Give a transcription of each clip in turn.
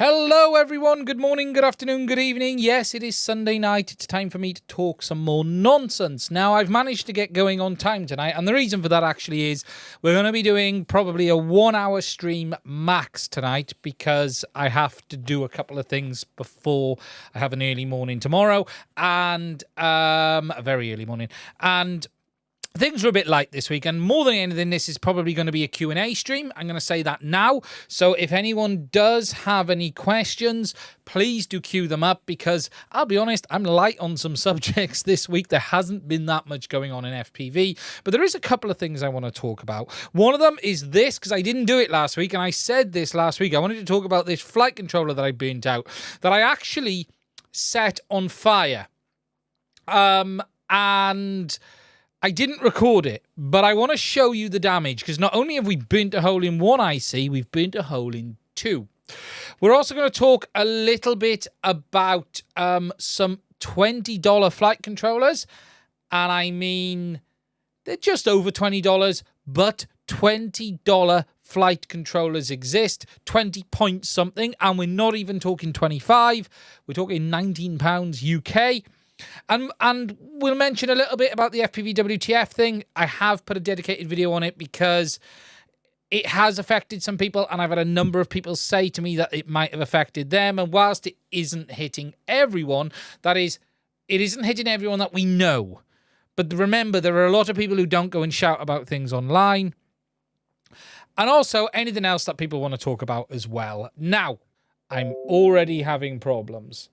Hello everyone, good morning, good afternoon, good evening. Yes, it is Sunday night. It's time for me to talk some more nonsense. Now, I've managed to get going on time tonight, and the reason for that actually is we're going to be doing probably a 1 hour stream max tonight because I have to do a couple of things before I have an early morning tomorrow, and a very early morning, and things are a bit light this week, and more than anything, this is probably going to be a Q&A stream. I'm going to say that now. So if anyone does have any questions, please do queue them up because I'll be honest, I'm light on some subjects this week. There hasn't been that much going on in FPV, but there is a couple of things I want to talk about. One of them is this, because I didn't do it last week, and I said this last week. I wanted to talk about this flight controller that I burnt out, that I actually set on fire. And I didn't record it, but I want to show you the damage because not only have we burnt a hole in one IC, we've burnt a hole in two. We're also going to talk a little bit about some $20 flight controllers. And I mean, they're just over $20, but $20 flight controllers exist, 20 point something, and we're not even talking 25. We're talking £19 UK. And we'll mention a little bit about the FPV WTF thing. I have put a dedicated video on it because it has affected some people, and I've had a number of people say to me that it might have affected them. And whilst it isn't hitting everyone, that is, it isn't hitting everyone that we know. But remember, there are a lot of people who don't go and shout about things online. And also anything else that people want to talk about as well. Now, I'm already having problems.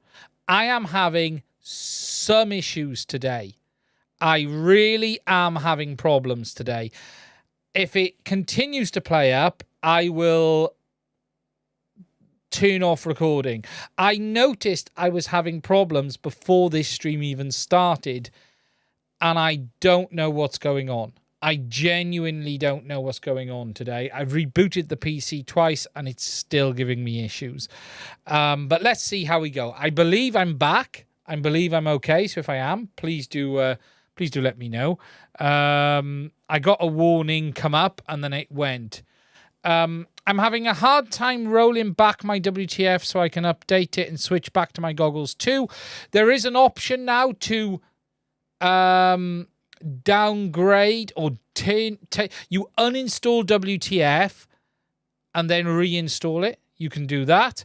I am having some issues today. I really am having problems today. If it continues to play up, I will turn off recording. I noticed I was having problems before this stream even started, and I don't know what's going on. I genuinely don't know what's going on today. I've rebooted the PC twice and it's still giving me issues. But let's see how we go. I believe I'm back. I believe I'm okay. So if I am, please do let me know. I got a warning come up and then it went. I'm having a hard time rolling back my WTF so I can update it and switch back to my goggles too. There is an option now to downgrade or you uninstall WTF and then reinstall it. You can do that.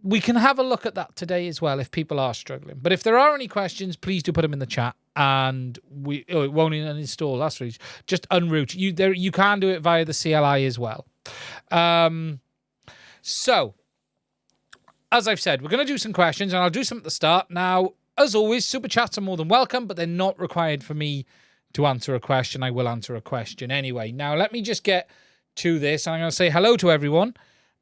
We can have a look at that today as well if people are struggling. But if there are any questions, please do put them in the chat. And it won't uninstall. That's really just unroot. You can do it via the CLI as well. So, as I've said, we're going to do some questions, and I'll do some at the start. Now, as always, super chats are more than welcome, but they're not required for me to answer a question. I will answer a question anyway. Now, let me just get to this. I'm going to say hello to everyone.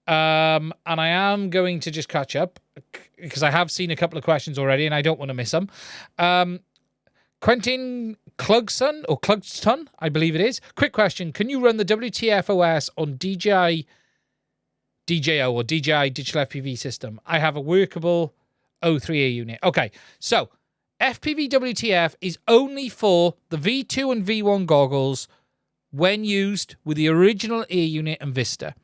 And I am going to just catch up because I have seen a couple of questions already and I don't want to miss them. Quentin Clugston, I believe it is. Quick question. Can you run the WTF OS on DJI or DJI Digital FPV system? I have a workable O3A unit. Okay, so FPV WTF is only for the V2 and V1 goggles when used with the original ear unit and Vista.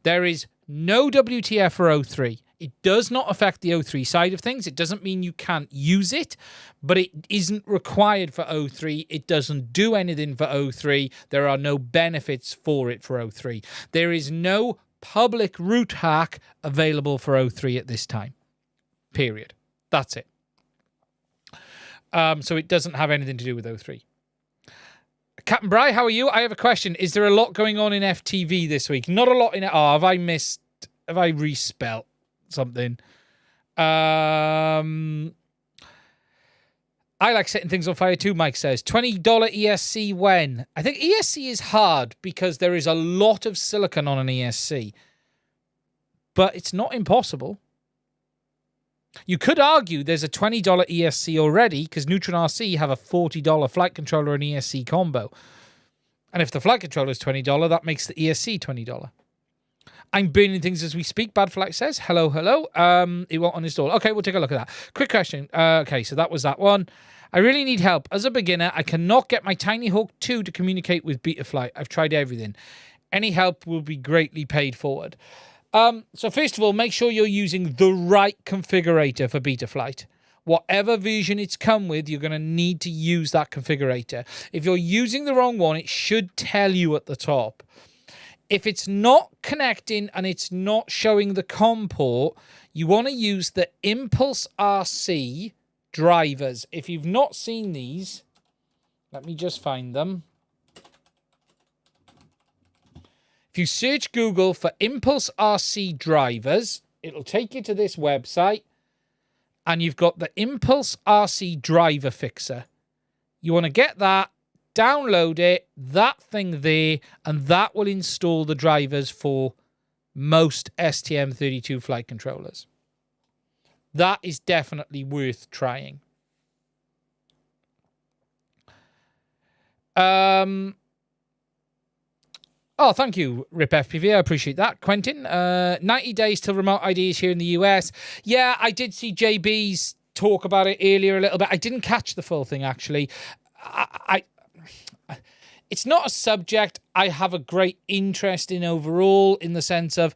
There is no WTF for O3. It does not affect the O3 side of things. It doesn't mean you can't use it, but it isn't required for O3. It doesn't do anything for O3. There are no benefits for it for O3. There is no public route hack available for O3 at this time. Period. That's it. So it doesn't have anything to do with O3. Captain Bry, how are you? I have a question. Is there a lot going on in FTV this week? Not a lot in it. Oh, have I respelt something? I like setting things on fire too, Mike says. $20 ESC when? I think ESC is hard because there is a lot of silicon on an ESC. But it's not impossible. You could argue there's a $20 ESC already because Neutron RC have a $40 flight controller and ESC combo. And if the flight controller is $20, that makes the ESC $20. I'm burning things as we speak, Bad Flight says. Hello, hello. It won't uninstall. Okay, we'll take a look at that. Quick question. Okay, so that was that one. I really need help. As a beginner, I cannot get my Tiny Hawk 2 to communicate with Betaflight. I've tried everything. Any help will be greatly paid forward. So first of all, make sure you're using the right configurator for Betaflight. Whatever version it's come with, you're going to need to use that configurator. If you're using the wrong one, it should tell you at the top. If it's not connecting and it's not showing the COM port, you want to use the Impulse RC drivers. If you've not seen these, let me just find them. If you search Google for Impulse RC drivers, it'll take you to this website, and you've got the Impulse RC driver fixer. You want to get that, download it, that thing there, and that will install the drivers for most STM32 flight controllers. That is definitely worth trying. Oh, thank you, Rip FPV. I appreciate that. Quentin, 90 days till remote IDs here in the US. Yeah, I did see JB's talk about it earlier a little bit. I didn't catch the full thing, actually. It's not a subject I have a great interest in overall, in the sense of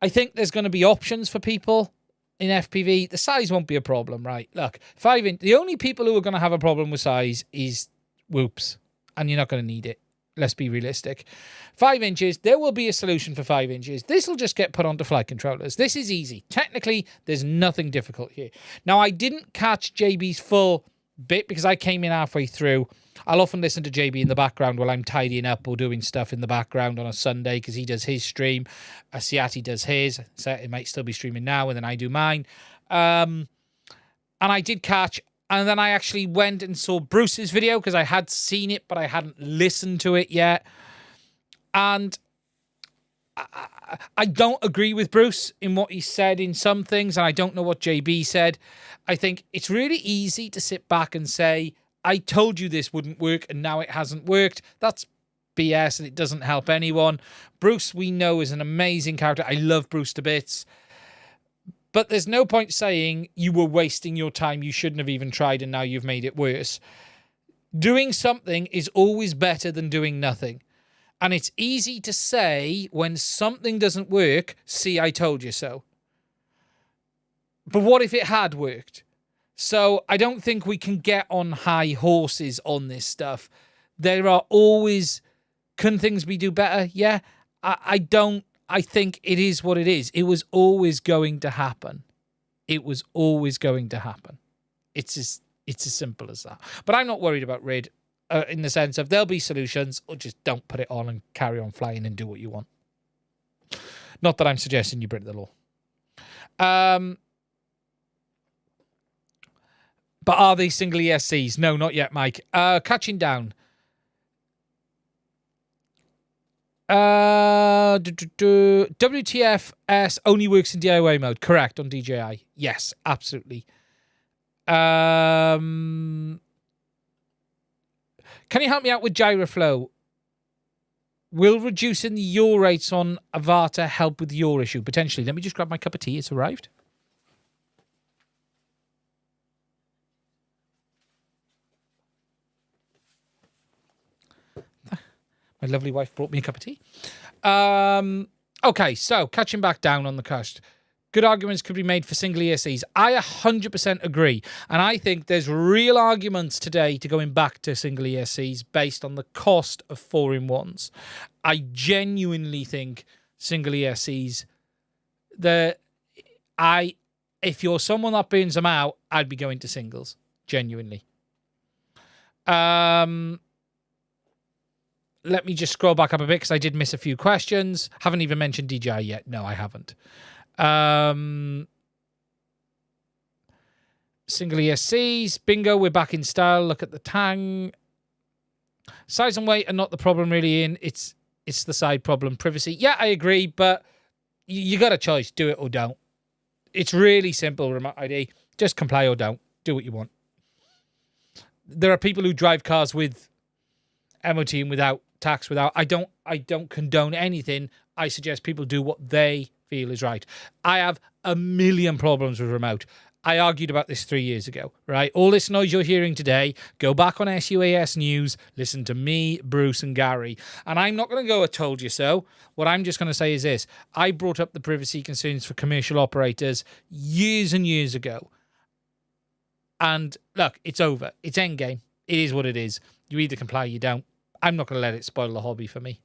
I think there's going to be options for people in FPV. The size won't be a problem, right? Look, 5-inch. The only people who are going to have a problem with size is whoops, and you're not going to need it. Let's be realistic. 5 inches, there will be a solution for 5 inches. This will just get put onto flight controllers. This is easy. Technically, there's nothing difficult here. Now, I didn't catch JB's full bit because I came in halfway through. I'll often listen to JB in the background while I'm tidying up or doing stuff in the background on a Sunday because he does his stream. Asiati does his. So it might still be streaming now, and then I do mine. And I did catch... And then I actually went and saw Bruce's video because I had seen it, but I hadn't listened to it yet. And I don't agree with Bruce in what he said in some things, and I don't know what JB said. I think it's really easy to sit back and say, I told you this wouldn't work, and now it hasn't worked. That's BS, and it doesn't help anyone. Bruce, we know, is an amazing character. I love Bruce to bits. But there's no point saying you were wasting your time, you shouldn't have even tried, and now you've made it worse. Doing something is always better than doing nothing. And it's easy to say when something doesn't work, see, I told you so. But what if it had worked? So I don't think we can get on high horses on this stuff. There are always, can things be do better? Yeah, I think it is what it is. It was always going to happen. It was always going to happen. It's as simple as that. But I'm not worried about RID in the sense of there'll be solutions, or just don't put it on and carry on flying and do what you want. Not that I'm suggesting you break the law. But are they single ESCs? No, not yet, Mike. Catching down. WTFS only works in DIY mode. Correct, on DJI. Yes, absolutely. Can you help me out with Gyroflow? Will reducing the yaw rates on Avata help with the yaw issue? Potentially. Let me just grab my cup of tea. It's arrived. My lovely wife brought me a cup of tea. Okay, so catching back down on the cost. Good arguments could be made for single ESCs. I 100% agree. And I think there's real arguments today to going back to single ESCs based on the cost of 4-in-1s. I genuinely think single ESCs, if you're someone that burns them out, I'd be going to singles. Genuinely. Let me just scroll back up a bit because I did miss a few questions. Haven't even mentioned DJI yet. No, I haven't. Single ESCs. Bingo, we're back in style. Look at the Tang. Size and weight are not the problem really in. It's the side problem. Privacy. Yeah, I agree, but you got a choice. Do it or don't. It's really simple, remote ID. Just comply or don't. Do what you want. There are people who drive cars with MOT and without tax, without. I don't condone anything. I suggest people do what they feel is right. I have a million problems with remote. I argued about this 3 years ago, right? All this noise you're hearing today, go back on SUAS News, listen to me, Bruce, and Gary. And I'm not going to go, I told you so. What I'm just going to say is this. I brought up the privacy concerns for commercial operators years and years ago. And look, it's over. It's endgame. It is what it is. You either comply or you don't. I'm not going to let it spoil the hobby for me.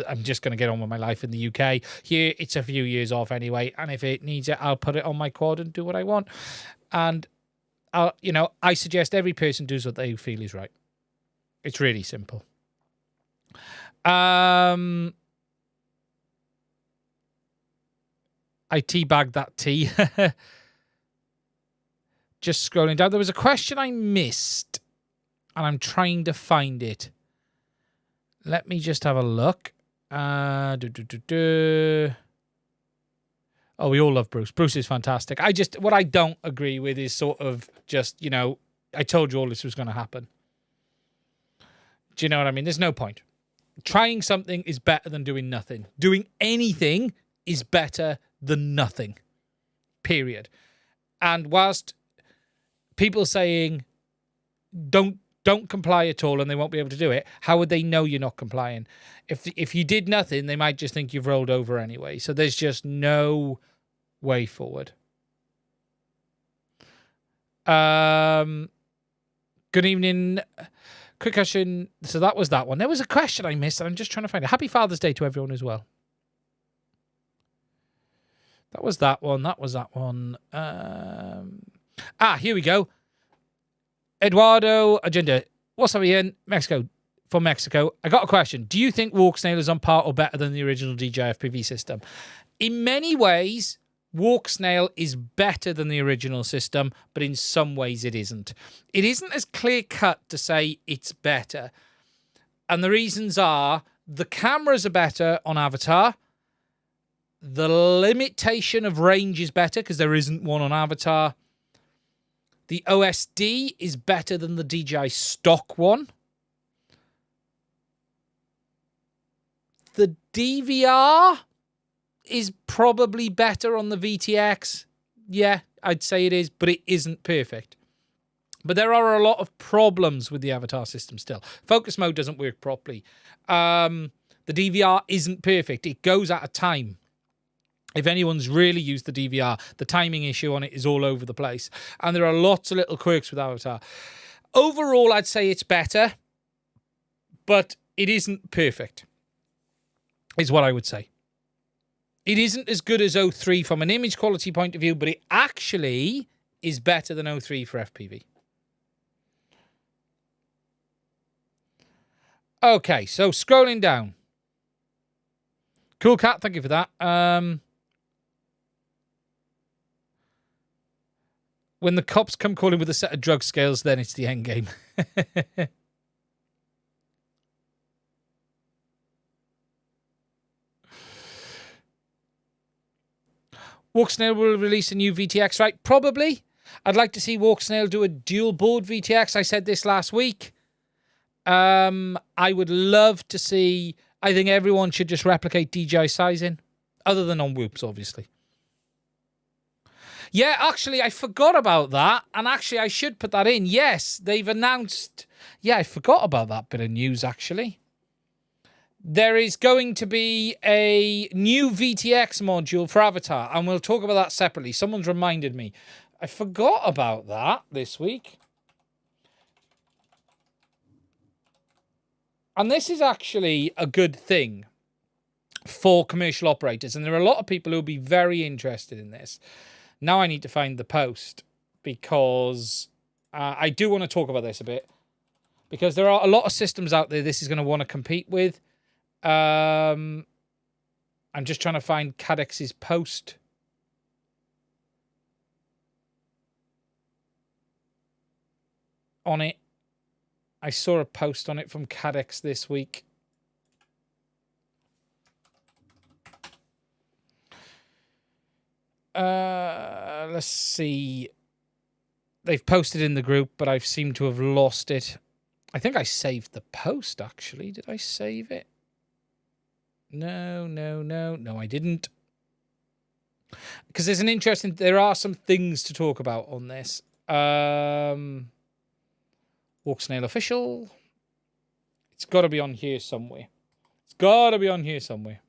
I'm just going to get on with my life in the UK. Here, it's a few years off anyway. And if it needs it, I'll put it on my quad and do what I want. And, I suggest every person does what they feel is right. It's really simple. I teabagged that tea. Just scrolling down. There was a question I missed. And I'm trying to find it. Let me just have a look. Oh, we all love Bruce. Bruce is fantastic. What I don't agree with is sort of just, I told you all this was going to happen. Do you know what I mean? There's no point. Trying something is better than doing nothing. Doing anything is better than nothing. Period. And whilst people saying don't comply at all and they won't be able to do it, how would they know you're not complying? If you did nothing, they might just think you've rolled over anyway. So there's just no way forward. Good evening. Quick question. So that was that one. There was a question I missed and I'm just trying to find it. Happy Father's Day to everyone as well. That was that one. That was that one. Here we go. Eduardo Agenda. What's up, Ian? From Mexico. I got a question. Do you think Walksnail is on par or better than the original DJI FPV system? In many ways, Walksnail is better than the original system, but in some ways it isn't. It isn't as clear-cut to say it's better. And the reasons are the cameras are better on Avatar. The limitation of range is better because there isn't one on Avatar. The OSD is better than the DJI stock one. The DVR is probably better on the VTX. Yeah, I'd say it is, but it isn't perfect. But there are a lot of problems with the Avatar system still. Focus mode doesn't work properly. The DVR isn't perfect. It goes out of time. If anyone's really used the DVR, the timing issue on it is all over the place. And there are lots of little quirks with Avatar. Overall, I'd say it's better, but it isn't perfect, is what I would say. It isn't as good as O3 from an image quality point of view, but it actually is better than O3 for FPV. Okay, so scrolling down. Cool Cat, thank you for that. When the cops come calling with a set of drug scales, then it's the end game. Walksnail will release a new VTX, right? Probably. I'd like to see Walksnail do a dual board VTX. I said this last week. I would love to see... I think everyone should just replicate DJI sizing, other than on Whoops, obviously. Yeah, actually, I forgot about that. And actually, I should put that in. Yes, they've announced... Yeah, I forgot about that bit of news, actually. There is going to be a new VTX module for Avatar, and we'll talk about that separately. Someone's reminded me. I forgot about that this week. And this is actually a good thing for commercial operators, and there are a lot of people who will be very interested in this. Now I need to find the post, because I do want to talk about this a bit, because there are a lot of systems out there this is going to want to compete with. I'm just trying to find Cadex's post. On it. I saw a post on it from Cadex this week. Let's see. They've posted in the group, but I seem to have lost it. I think I saved the post, actually. Did I save it? No, I didn't. because there are some things to talk about on this. Walksnail official. It's got to be on here somewhere. It's got to be on here somewhere.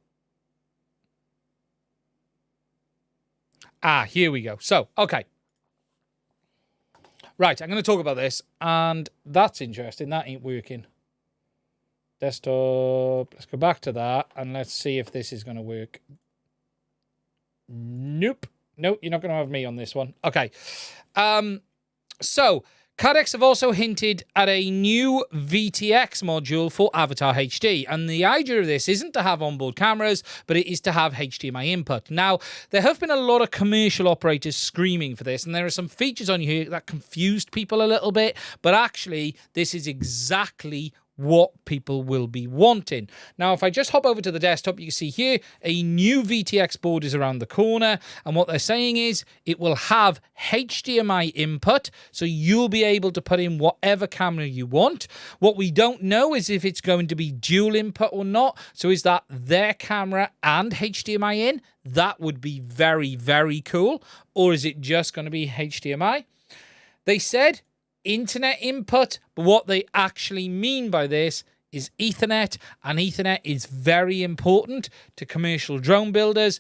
Ah, here we go. So, okay. Right, I'm going to talk about this, and that's interesting. That ain't working. Desktop. Let's go back to that, and let's see if this is going to work. Nope. Nope, you're not going to have me on this one. Okay. So, Cadex have also hinted at a new VTX module for Avatar HD. And the idea of this isn't to have onboard cameras, but it is to have HDMI input. Now, there have been a lot of commercial operators screaming for this, and there are some features on here that confused people a little bit, but actually, this is exactly what people will be wanting. Now, if I just hop over to the desktop, you can see here a new VTX board is around the corner, and what they're saying is it will have HDMI input, so you'll be able to put in whatever camera you want. What we don't know is if it's going to be dual input or not. So is that their camera and HDMI in? That would be very, very cool. Or is it just going to be HDMI? They said internet input, but what they actually mean by this is Ethernet, and Ethernet is very important to commercial drone builders,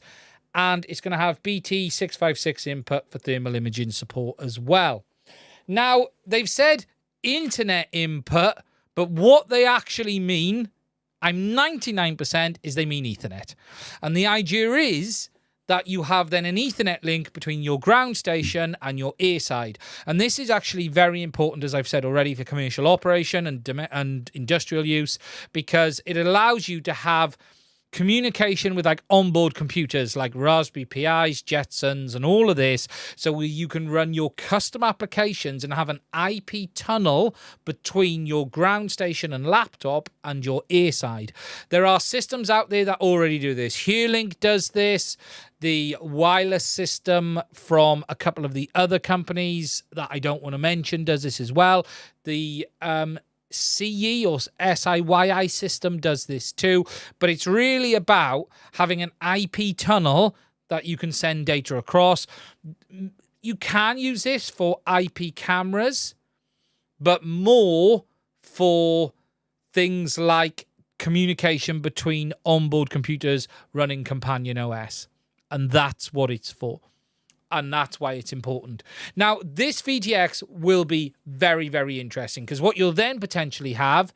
and it's going to have BT656 input for thermal imaging support as well. Now, they've said internet input, but what they actually mean, I'm 99%, is they mean Ethernet. And the idea is that you have then an Ethernet link between your ground station and your airside. And this is actually very important, as I've said already, for commercial operation and industrial use, because it allows you to have communication with like onboard computers like Raspberry Pis, Jetsons, and all of this, so you can run your custom applications and have an IP tunnel between your ground station and laptop and your airside. There are systems out there that already do this. HereLink does this. The wireless system from a couple of the other companies that I don't want to mention does this as well. The CE or SIYI system does this too, but it's really about having an IP tunnel that you can send data across. You can use this for IP cameras, but more for things like communication between onboard computers running Companion OS. And that's what it's for. And that's why it's important. Now, this VTX will be very, very interesting, because what you'll then potentially have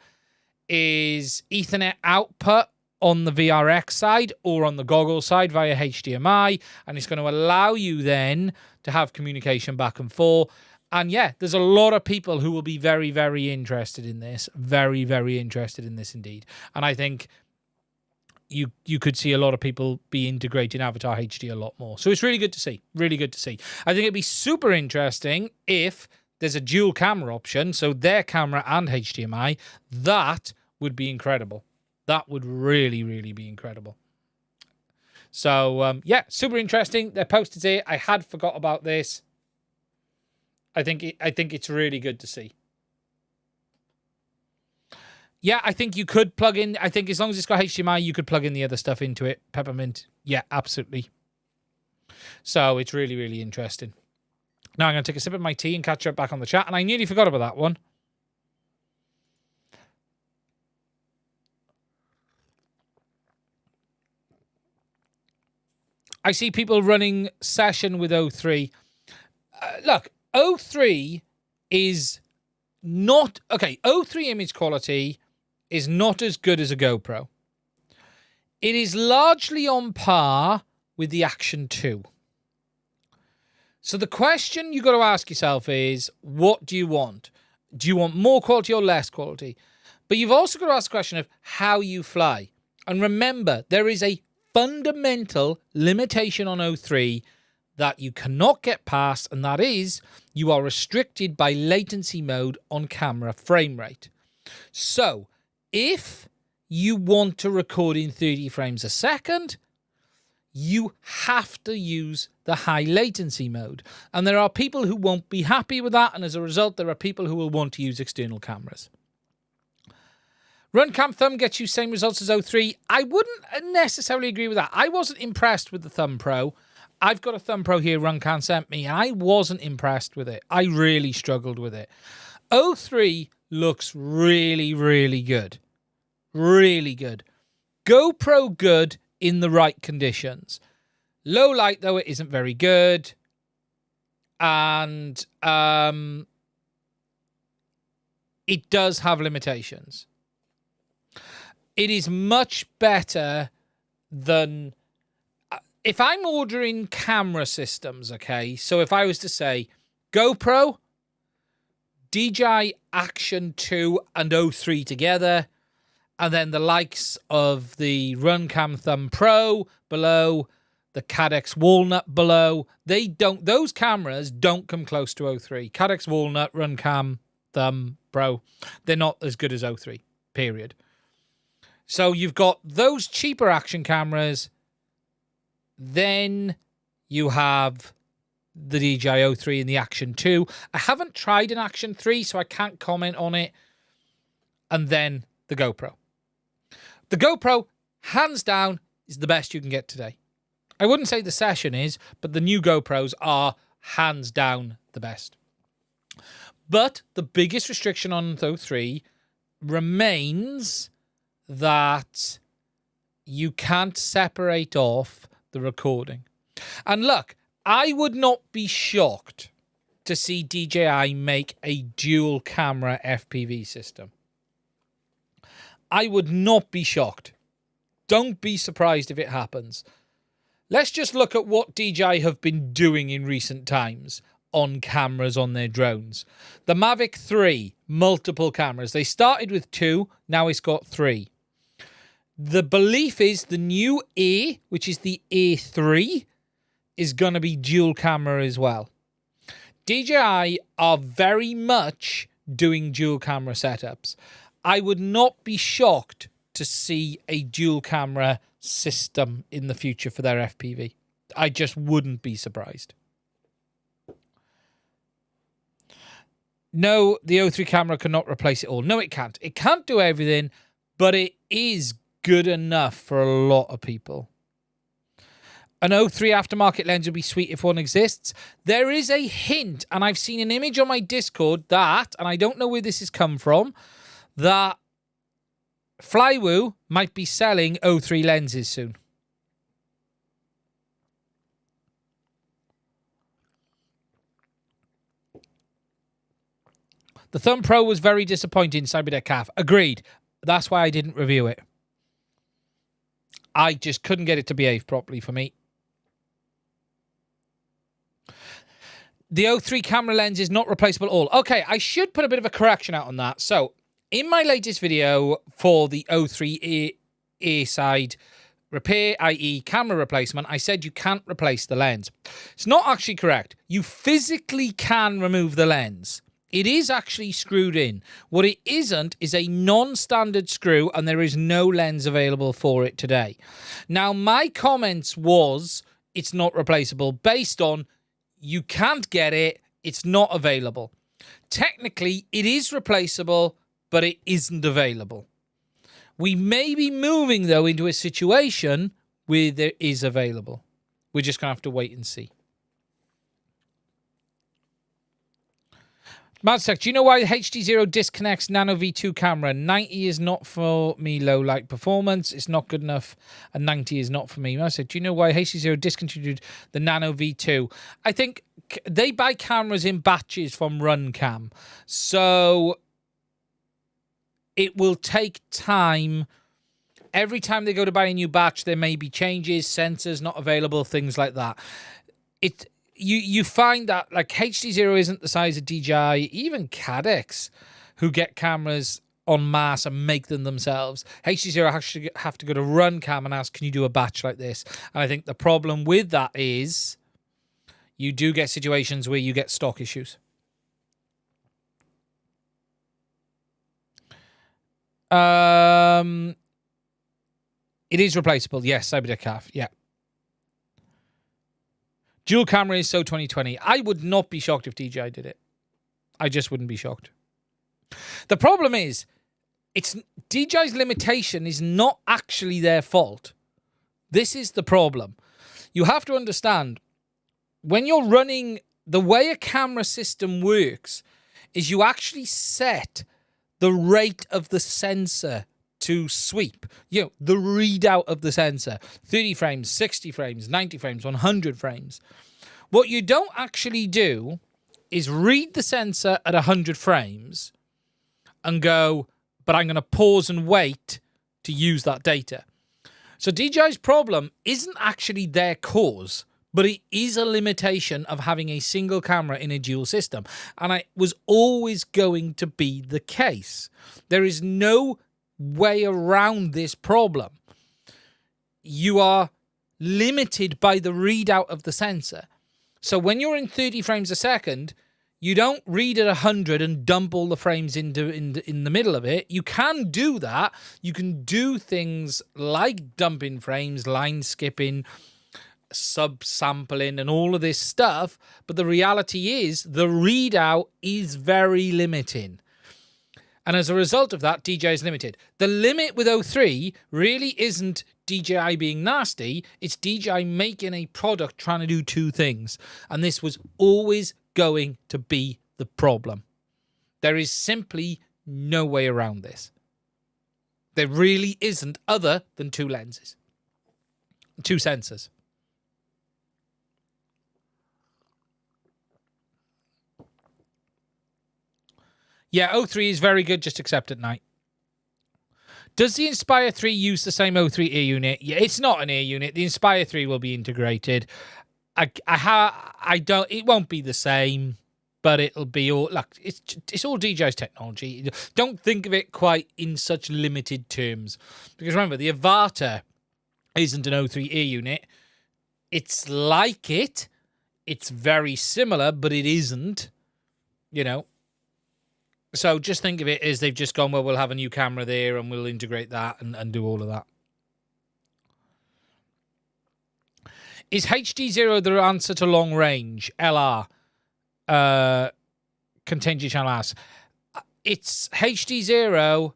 is Ethernet output on the VRX side or on the goggle side via HDMI, and it's going to allow you then to have communication back and forth. And yeah, there's a lot of people who will be very, very interested in this. Very, very interested in this indeed. And I think you could see a lot of people be integrating Avatar HD a lot more. So it's really good to see. Really good to see. I think it'd be super interesting if there's a dual camera option, so their camera and HDMI. That would be incredible. That would really, really be incredible. So, yeah, super interesting. They posted it. I had forgot about this. I think it's really good to see. Yeah, I think you could plug in. I think as long as it's got HDMI, you could plug in the other stuff into it. Peppermint. Yeah, absolutely. So it's really, really interesting. Now I'm going to take a sip of my tea and catch up back on the chat. And I nearly forgot about that one. I see people running session with O3. Look, O3 is not... Okay, O3 image quality is not as good as a GoPro. It is largely on par with the Action 2. So the question you've got to ask yourself is, what do you want? Do you want more quality or less quality? But you've also got to ask the question of how you fly. And remember, there is a fundamental limitation on O3 that you cannot get past, and that is you are restricted by latency mode on camera frame rate. So if you want to record in 30 frames a second, you have to use the high latency mode. And there are people who won't be happy with that, and as a result, there are people who will want to use external cameras. RunCam Thumb gets you same results as O3. I wouldn't necessarily agree with that. I wasn't impressed with the Thumb Pro. I've got a Thumb Pro here Runcam sent me, and I wasn't impressed with it. I really struggled with it. O3 looks really, really good. Really good. GoPro good in the right conditions. Low light, though, it isn't very good. And it does have limitations. It is much better than... If I'm ordering camera systems, okay, so if I was to say GoPro, DJI Action 2 and O3 together, and then the likes of the Runcam Thumb Pro below, the Cadex Walnut below, those cameras don't come close to O3. Cadex Walnut, Runcam Thumb Pro, they're not as good as O3, period. So you've got those cheaper action cameras. Then you have the DJI O3 and the Action 2. I haven't tried an Action 3, so I can't comment on it. And then the GoPro. The GoPro, hands down, is the best you can get today. I wouldn't say the Session is, but the new GoPros are hands down the best. But the biggest restriction on the O3 remains that you can't separate off the recording. And look, I would not be shocked to see DJI make a dual camera FPV system. I would not be shocked. Don't be surprised if it happens. Let's just look at what DJI have been doing in recent times on cameras on their drones. The Mavic 3, multiple cameras. They started with 2, now it's got 3. The belief is the new A, which is the A3, is going to be dual camera as well. DJI are very much doing dual camera setups. I would not be shocked to see a dual camera system in the future for their FPV. I just wouldn't be surprised. No, the O3 camera cannot replace it all. No, it can't. It can't do everything, but it is good enough for a lot of people. An O3 aftermarket lens would be sweet if one exists. There is a hint, and I've seen an image on my Discord that, and I don't know where this has come from, that Flywoo might be selling O3 lenses soon. The Thumb Pro was very disappointing, Cyberdeck Calf. Agreed. That's why I didn't review it. I just couldn't get it to behave properly for me. The O3 camera lens is not replaceable at all. Okay, I should put a bit of a correction out on that. So, in my latest video for the O3 A side repair, i.e. camera replacement, I said you can't replace the lens. It's not actually correct. You physically can remove the lens. It is actually screwed in. What it isn't is a non-standard screw, and there is no lens available for it today. Now, my comments was it's not replaceable based on you can't get it, it's not available. Technically, it is replaceable, but it isn't available. We may be moving, though, into a situation where there is available. We're just going to have to wait and see. Madstack, do you know why HDZero disconnects Nano V2 camera? 90 is not for me, low light performance. It's not good enough. And 90 is not for me. Madstack, do you know why HDZero discontinued the Nano V2? I think they buy cameras in batches from Runcam. So it will take time. Every time they go to buy a new batch, there may be changes, sensors not available, things like that. You find that like HDZero isn't the size of DJI, even Cadex, who get cameras en masse and make them themselves. HDZero actually have to go to Runcam and ask, can you do a batch like this? And I think the problem with that is you do get situations where you get stock issues. It is replaceable. Yes, Cyberdeck Calf. Yeah. Dual camera is so 2020. I would not be shocked if DJI did it. I just wouldn't be shocked. The problem is, it's DJI's limitation is not actually their fault. This is the problem. You have to understand, when you're running, the way a camera system works is you actually set the rate of the sensor to sweep, the readout of the sensor, 30 frames, 60 frames, 90 frames, 100 frames. What you don't actually do is read the sensor at 100 frames and go, but I'm going to pause and wait to use that data. So DJI's problem isn't actually their cause, but it is a limitation of having a single camera in a dual system. And it was always going to be the case. There is no way around this problem. You are limited by the readout of the sensor. So when you're in 30 frames a second, you don't read at 100 and dump all the frames in the middle of it. You can do that. You can do things like dumping frames, line skipping, subsampling, and all of this stuff. But the reality is the readout is very limiting. And as a result of that, DJI is limited. The limit with O3 really isn't DJI being nasty. It's DJI making a product trying to do two things. And this was always going to be the problem. There is simply no way around this. There really isn't, other than two lenses. Two sensors. Yeah, O3 is very good, just accept at night. Does the Inspire 3 use the same O3 ear unit? Yeah, it's not an ear unit. The Inspire 3 will be integrated. It won't be the same, but it'll be all, look, it's all DJI's technology. Don't think of it quite in such limited terms. Because remember, the Avata isn't an O3 ear unit. It's like it. It's very similar, but it isn't, So just think of it as they've just gone, well, we'll have a new camera there and we'll integrate that and do all of that. Is HDZero the answer to long range? LR. Contingent channel asks. It's HDZero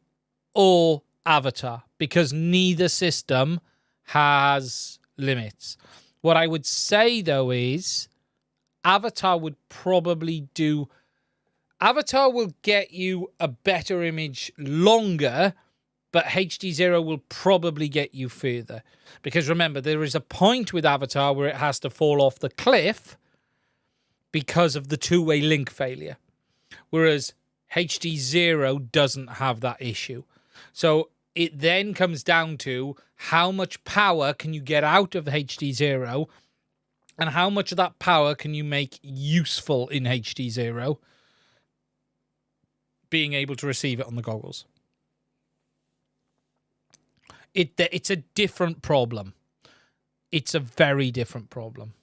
or Avatar, because neither system has limits. What I would say, though, is Avatar would probably do... Avatar will get you a better image longer, but HDZero will probably get you further. Because remember, there is a point with Avatar where it has to fall off the cliff because of the two-way link failure. Whereas HDZero doesn't have that issue. So it then comes down to how much power can you get out of HDZero and how much of that power can you make useful in HDZero, being able to receive it on the goggles. It's a different problem. It's a very different problem.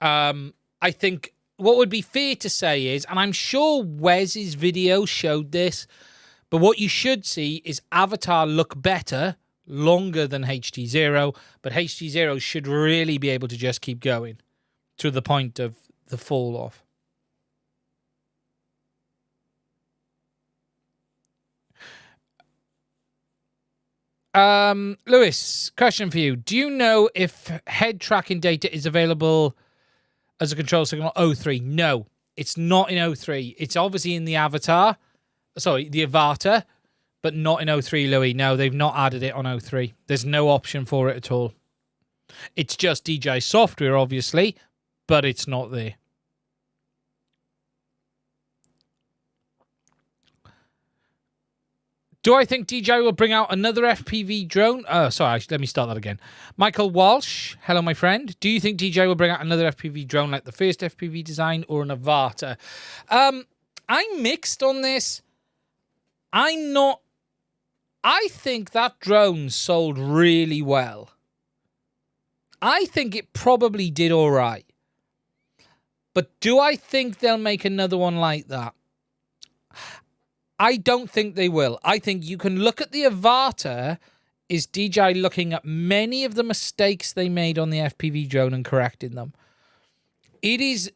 I think what would be fair to say is, and I'm sure Wes's video showed this, but what you should see is Avatar look better longer than HDZero, but HDZero should really be able to just keep going to the point of the fall off. Lewis, question for you. Do you know if head tracking data is available as a control signal O3? No, it's not in O3. It's obviously in the Avatar. Sorry, the Avata, but not in O3, Louis. No, they've not added it on O3. There's no option for it at all. It's just DJI software, obviously, but it's not there. Do I think DJI will bring out another FPV drone? Sorry, let me start that again. Michael Walsh, hello, my friend. Do you think DJI will bring out another FPV drone like the first FPV design or an Avata? I'm mixed on this. I think that drone sold really well. I think it probably did all right. But do I think they'll make another one like that? I don't think they will. I think you can look at the Avata is DJI looking at many of the mistakes they made on the FPV drone and correcting them. It is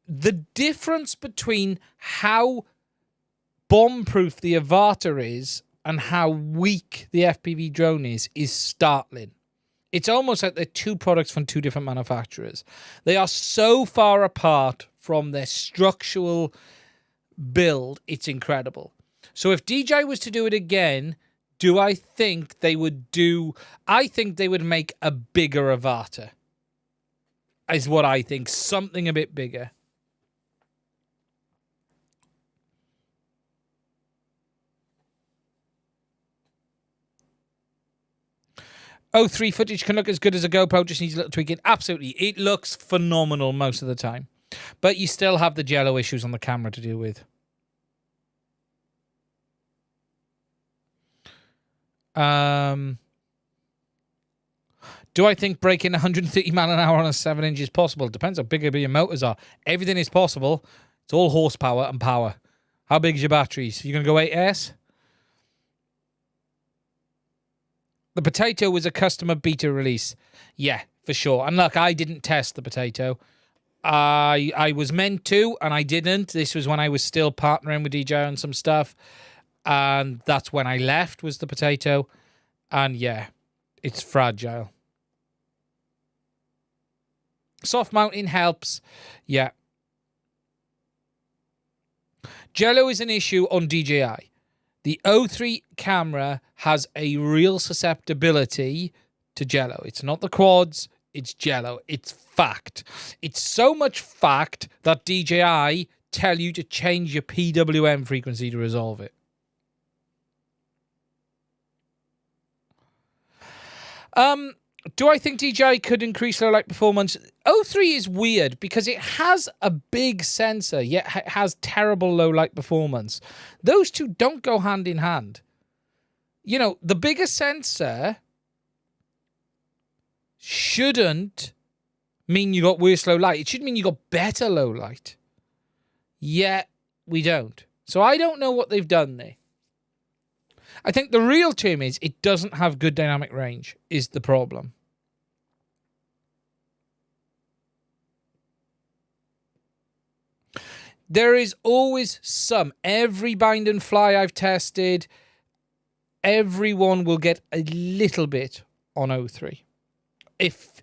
the difference between how bomb-proof the Avata is and how weak the FPV drone is startling. It's almost like they're two products from two different manufacturers. They are so far apart from their structural build, it's incredible. So if DJI was to do it again, do I think they would do... I think they would make a bigger Avatar. Is what I think. Something a bit bigger. O3 footage can look as good as a GoPro, just needs a little tweaking. Absolutely. It looks phenomenal most of the time. But you still have the jello issues on the camera to deal with. Do I think breaking 130 mile an hour on a 7-inch is possible? It depends how big your motors are. Everything is possible. It's all horsepower and power. How big is your batteries? You going to go 8S? The Potato was a customer beta release. Yeah, for sure. And look, I didn't test the Potato. I was meant to, and I didn't. This was when I was still partnering with DJI on some stuff. And that's when I left, was the Potato. And yeah, it's fragile. Soft mounting helps. Yeah. Jello is an issue on DJI. The O3 camera has a real susceptibility to jello. It's not the quads, it's jello. It's fact. It's so much fact that DJI tell you to change your PWM frequency to resolve it. Do I think DJI could increase low light performance? O3 is weird because it has a big sensor, yet it has terrible low light performance. Those two don't go hand in hand. You know, the bigger sensor shouldn't mean you got worse low light. It should mean you got better low light. Yet we don't. So I don't know what they've done there. I think the real term is it doesn't have good dynamic range is the problem. There is always some. Every bind and fly I've tested, everyone will get a little bit on O3. If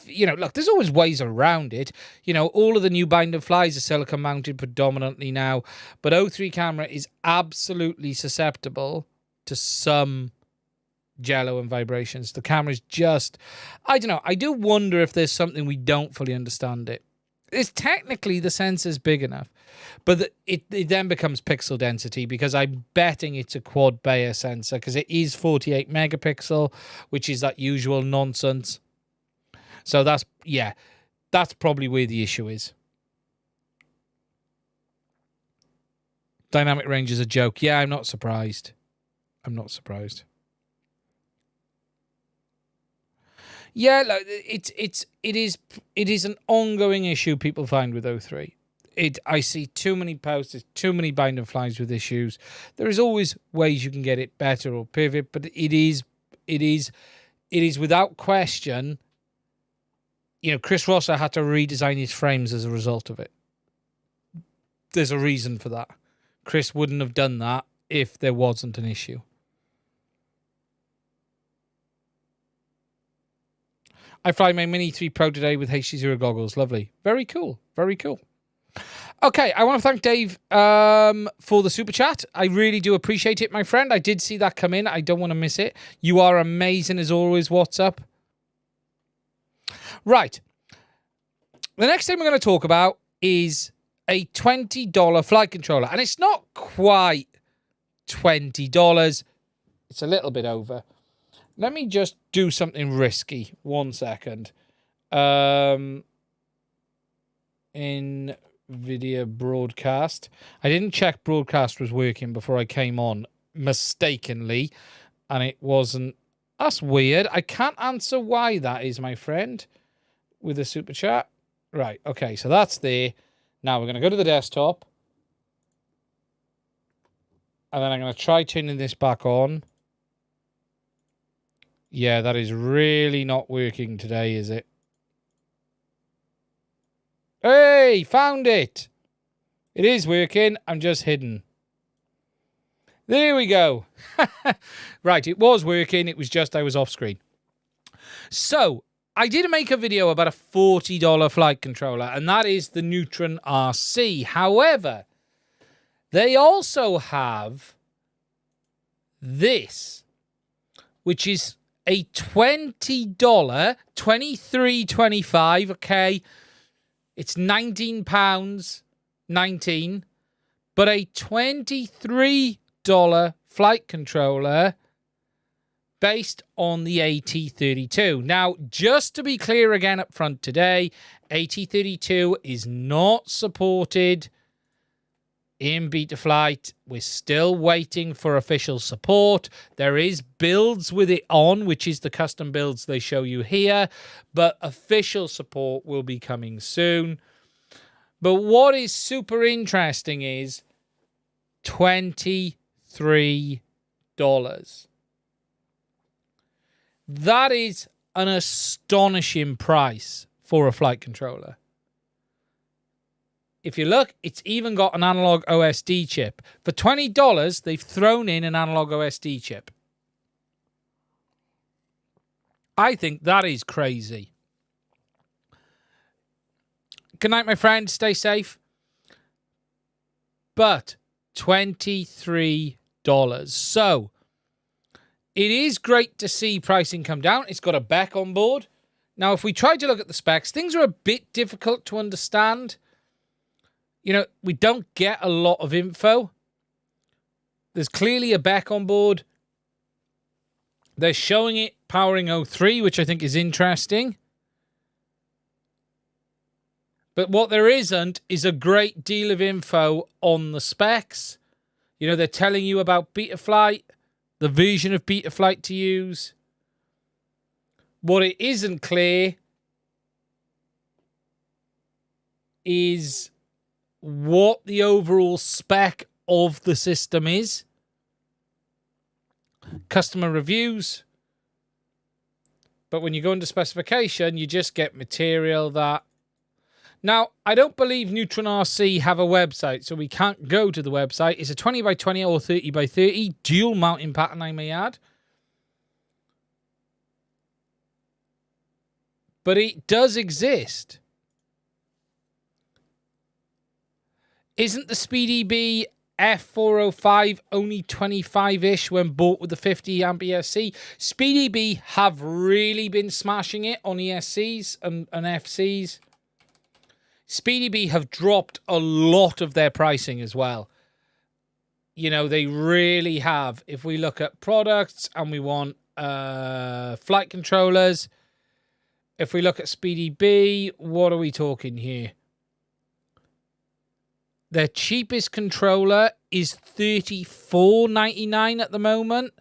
you know, look, there's always ways around it. You know, all of the new bind and flies are silicon mounted predominantly now, but O3 camera is absolutely susceptible to some jello and vibrations. The camera's just, I don't know. I do wonder if there's something we don't fully understand it. It's technically the sensor's big enough, but it then becomes pixel density because I'm betting it's a quad Bayer sensor because it is 48 megapixel, which is that usual nonsense. So that's, yeah, that's probably where the issue is. Dynamic range is a joke. Yeah, I'm not surprised. I'm not surprised. Yeah, it is an ongoing issue people find with O3. I see too many posts, there's too many bind and flies with issues. There is always ways you can get it better or pivot, but it is without question. You know, Chris Rosser had to redesign his frames as a result of it. There's a reason for that. Chris wouldn't have done that if there wasn't an issue. I fly my Mini 3 Pro today with HDZero goggles. Lovely. Very cool. Very cool. Okay, I want to thank Dave for the super chat. I really do appreciate it, my friend. I did see that come in. I don't want to miss it. You are amazing as always. What's up? Right. The next thing we're going to talk about is a $20 flight controller. And it's not quite $20. It's a little bit over. Let me just do something risky. 1 second. NVIDIA broadcast. I didn't check broadcast was working before I came on mistakenly. And it wasn't. That's weird. I can't answer why that is, my friend. With a super chat. Right. Okay. So that's there. Now we're going to go to the desktop. And then I'm going to try turning this back on. Yeah, that is really not working today, is it? Hey, found it. It is working. I'm just hidden. There we go. Right, it was working. It was just I was off screen. So, I did make a video about a $40 flight controller, and that is the Neutron RC. However, they also have this, which is a $20, $23.25, okay? It's £19.19, but a $23 flight controller based on the AT32. Now, just to be clear again up front today, AT32 is not supported in Betaflight. We're still waiting for official support. There is builds with it on, which is the custom builds they show you here, but official support will be coming soon. But what is super interesting is $23. That is an astonishing price for a flight controller. If you look, it's even got an analog OSD chip. For $20, they've thrown in an analog OSD chip. I think that is crazy. Good night, my friend. Stay safe. But $23. So, it is great to see pricing come down. It's got a back on board. Now, if we try to look at the specs, things are a bit difficult to understand. You know, we don't get a lot of info. There's clearly a back on board. They're showing it powering O3, which I think is interesting. But what there isn't is a great deal of info on the specs. You know, they're telling you about Betaflight, the version of Betaflight to use. What it isn't clear is what the overall spec of the system is. Customer reviews. But when you go into specification, you just get material that... Now, I don't believe Neutron RC have a website, so we can't go to the website. It's a 20x20 or 30x30 dual mounting pattern, I may add. But it does exist. Isn't the SpeedyBee F405 only 25-ish when bought with the 50 amp ESC? SpeedyBee have really been smashing it on ESCs and FCs. SpeedyBee have dropped a lot of their pricing as well. You know, they really have. If we look at products and we want flight controllers, if we look at SpeedyBee, what are we talking here? Their cheapest controller is $34.99 at the moment.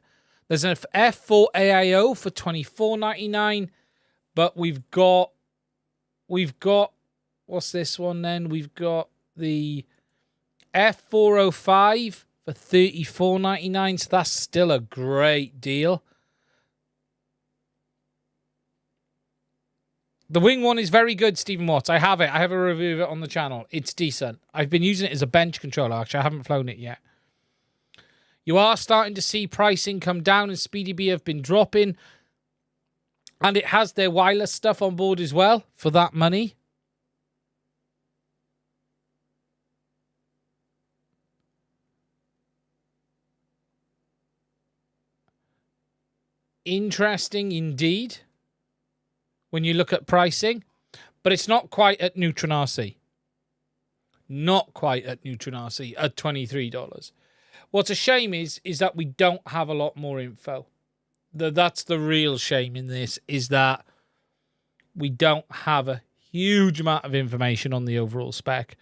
There's an F4 AIO for $24.99, but we've got what's this one then? We've got the F405 for $34.99, so that's still a great deal. The Wing one is very good, Stephen Watts. I have it. I have a review of it on the channel. It's decent. I've been using it as a bench controller, actually. I haven't flown it yet. You are starting to see pricing come down, and SpeedyBee have been dropping. And it has their wireless stuff on board as well for that money. Interesting indeed when you look at pricing, but it's not quite at Neutron RC. Not quite at Neutron RC at $23. What's a shame is that we don't have a lot more info. That's the real shame in this, is that we don't have a huge amount of information on the overall spec.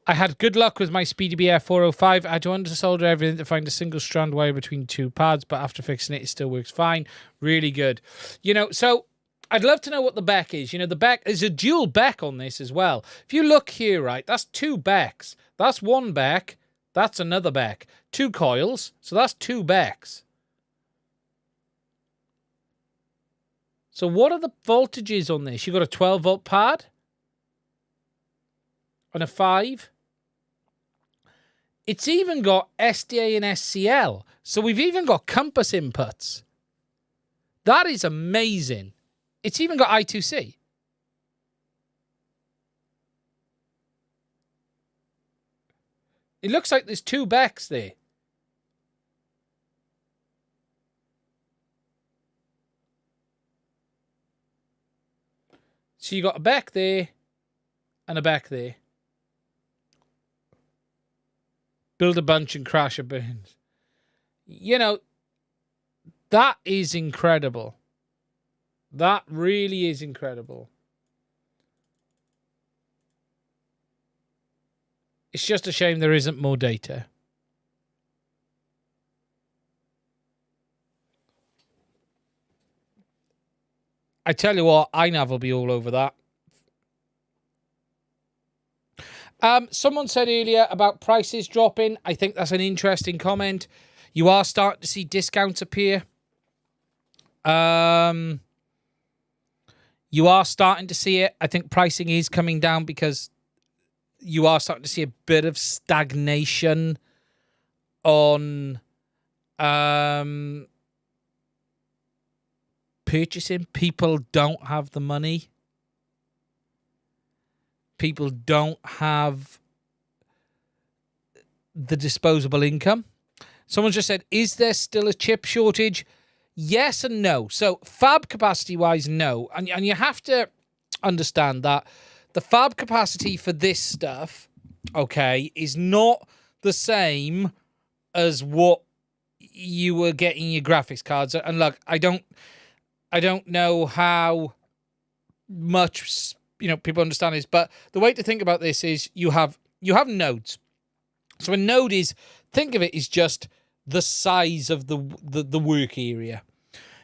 I had good luck with my SpeedyBee F405. I had to undersolder everything to find a single strand wire between two pads, but after fixing it, it still works fine. Really good. You know, so I'd love to know what the back is. You know, the back is a dual back on this as well. If you look here, right, that's two backs. That's one back. That's another back. Two coils. So that's two backs. So what are the voltages on this? You've got a 12-volt pad and a 5. It's even got SDA and SCL. So we've even got compass inputs. That is amazing. It's even got I2C. It looks like there's 2 Becks there. So you got a Beck there and a Beck there. Build a bunch and crash a bunch. You know, that is incredible. That really is incredible. It's just a shame there isn't more data. I tell you what, iNav will be all over that. Someone said earlier about prices dropping. I think that's an interesting comment. You are starting to see discounts appear. You are starting to see it. I think pricing is coming down because you are starting to see a bit of stagnation on purchasing. People don't have the money. People don't have the disposable income. Someone just said, is there still a chip shortage? Yes and no. So fab capacity-wise, no. And you have to understand that the fab capacity for this stuff, okay, is not the same as what you were getting your graphics cards. And look, I don't know how much people understand this, but the way to think about this is you have nodes. So a node is, think of it as just the size of the work area.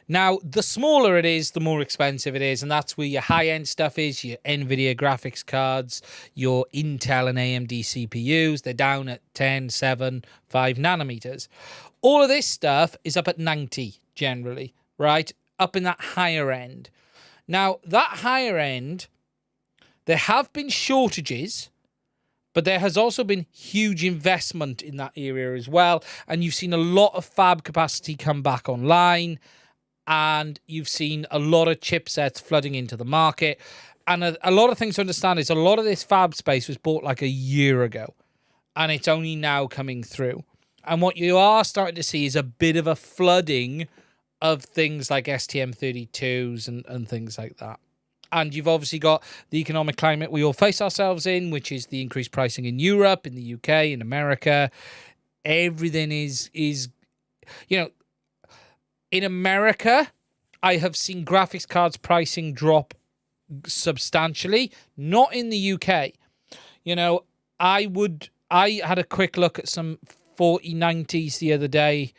Now, the smaller it is, the more expensive it is, and that's where your high-end stuff is, your NVIDIA graphics cards, your Intel and AMD CPUs. They're down at 10, 7, 5 nanometers. All of this stuff is up at 90, generally, right? Up in that higher end. Now, that higher end, there have been shortages, but there has also been huge investment in that area as well. And you've seen a lot of fab capacity come back online, and you've seen a lot of chipsets flooding into the market. And a lot of things to understand is a lot of this fab space was bought like a year ago, and it's only now coming through. And what you are starting to see is a bit of a flooding of things like STM32s and things like that. And you've obviously got the economic climate we all face ourselves in, which is the increased pricing in Europe, in the UK, in America. Everything is in America, I have seen graphics cards pricing drop substantially. Not in the UK. I had a quick look at some 4090s the other day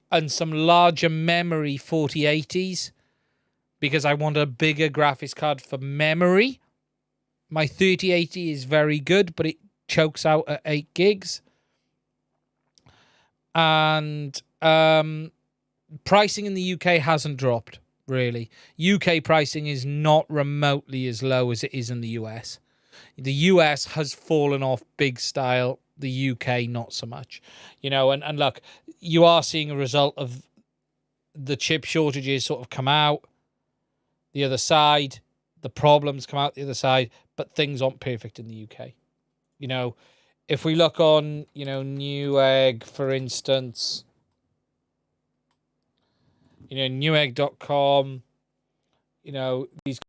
and some larger memory 4080s because I want a bigger graphics card for memory. My 3080 is very good, but it chokes out at 8 gigs. And pricing in the UK hasn't dropped, really. UK pricing is not remotely as low as it is in the US. The US has fallen off big style. The UK, not so much. And look, you are seeing a result of the chip shortages sort of come out the other side. The problems come out the other side, but things aren't perfect in the UK. If we look on, Newegg, for instance, Newegg.com, these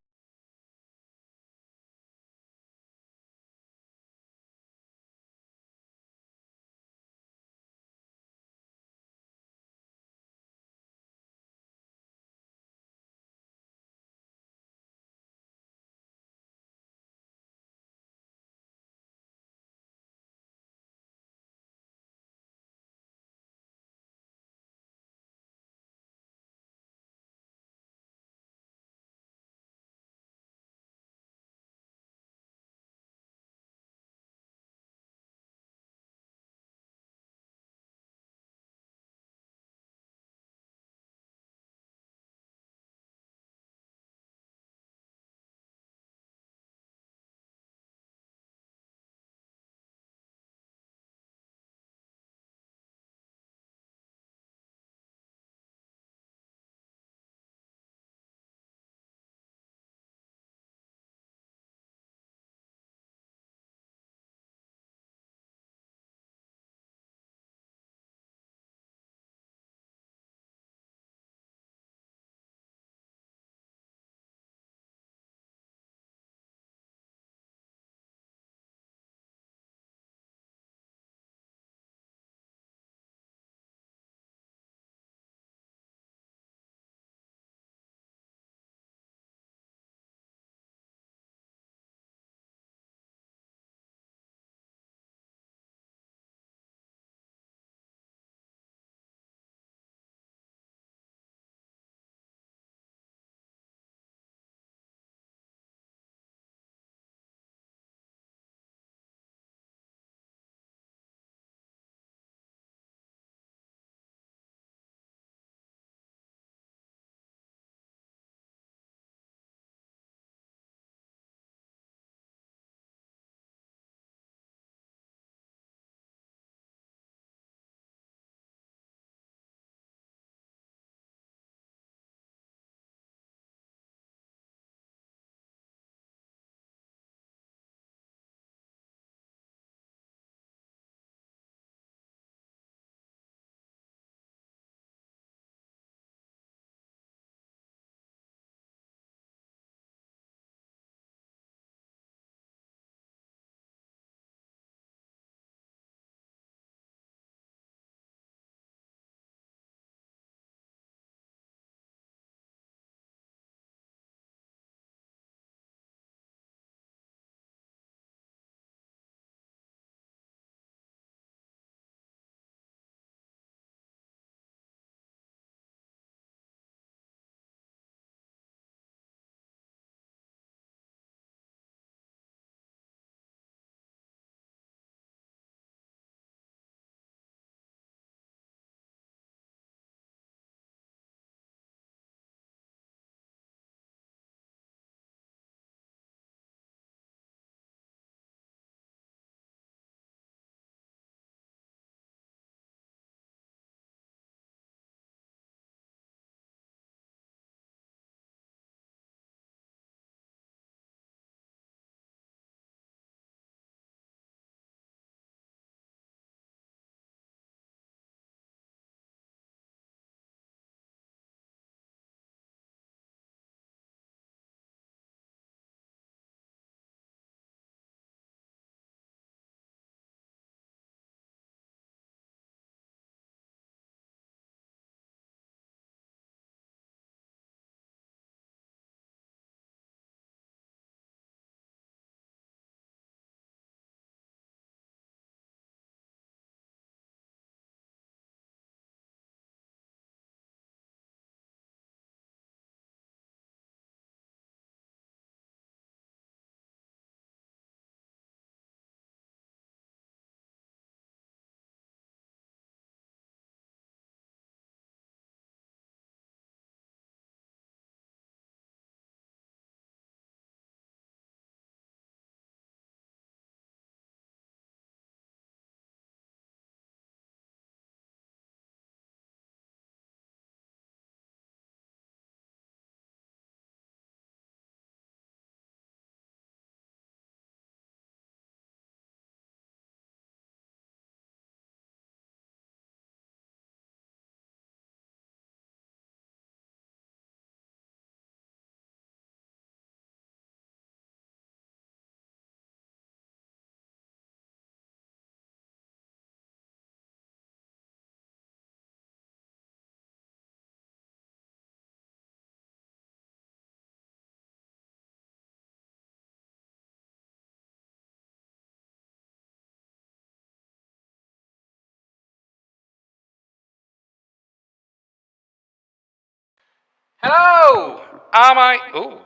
Hello! Am I... Ooh.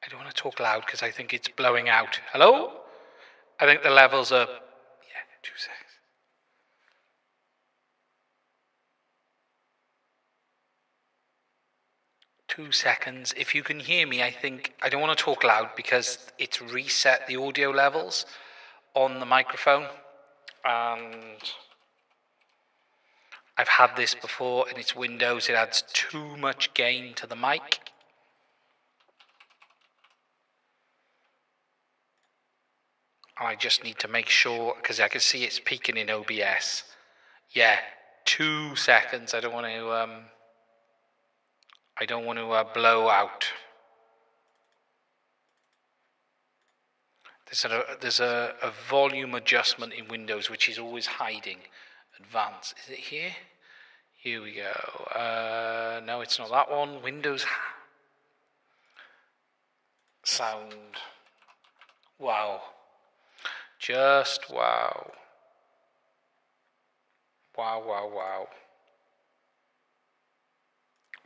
I don't want to talk loud because I think it's blowing out. Hello? I think the levels are... Yeah, 2 seconds. Two seconds. If you can hear me, I think... I don't want to talk loud because it's reset the audio levels on the microphone. And I've had this before, and it's Windows. It adds too much gain to the mic. And I just need to make sure, because I can see it's peaking in OBS. Yeah, 2 seconds. I don't want to blow out. There's a volume adjustment in Windows which is always hiding. Advanced. Is it here? Here we go. No, it's not that one. Windows sound. Wow. Just wow. Wow, wow, wow.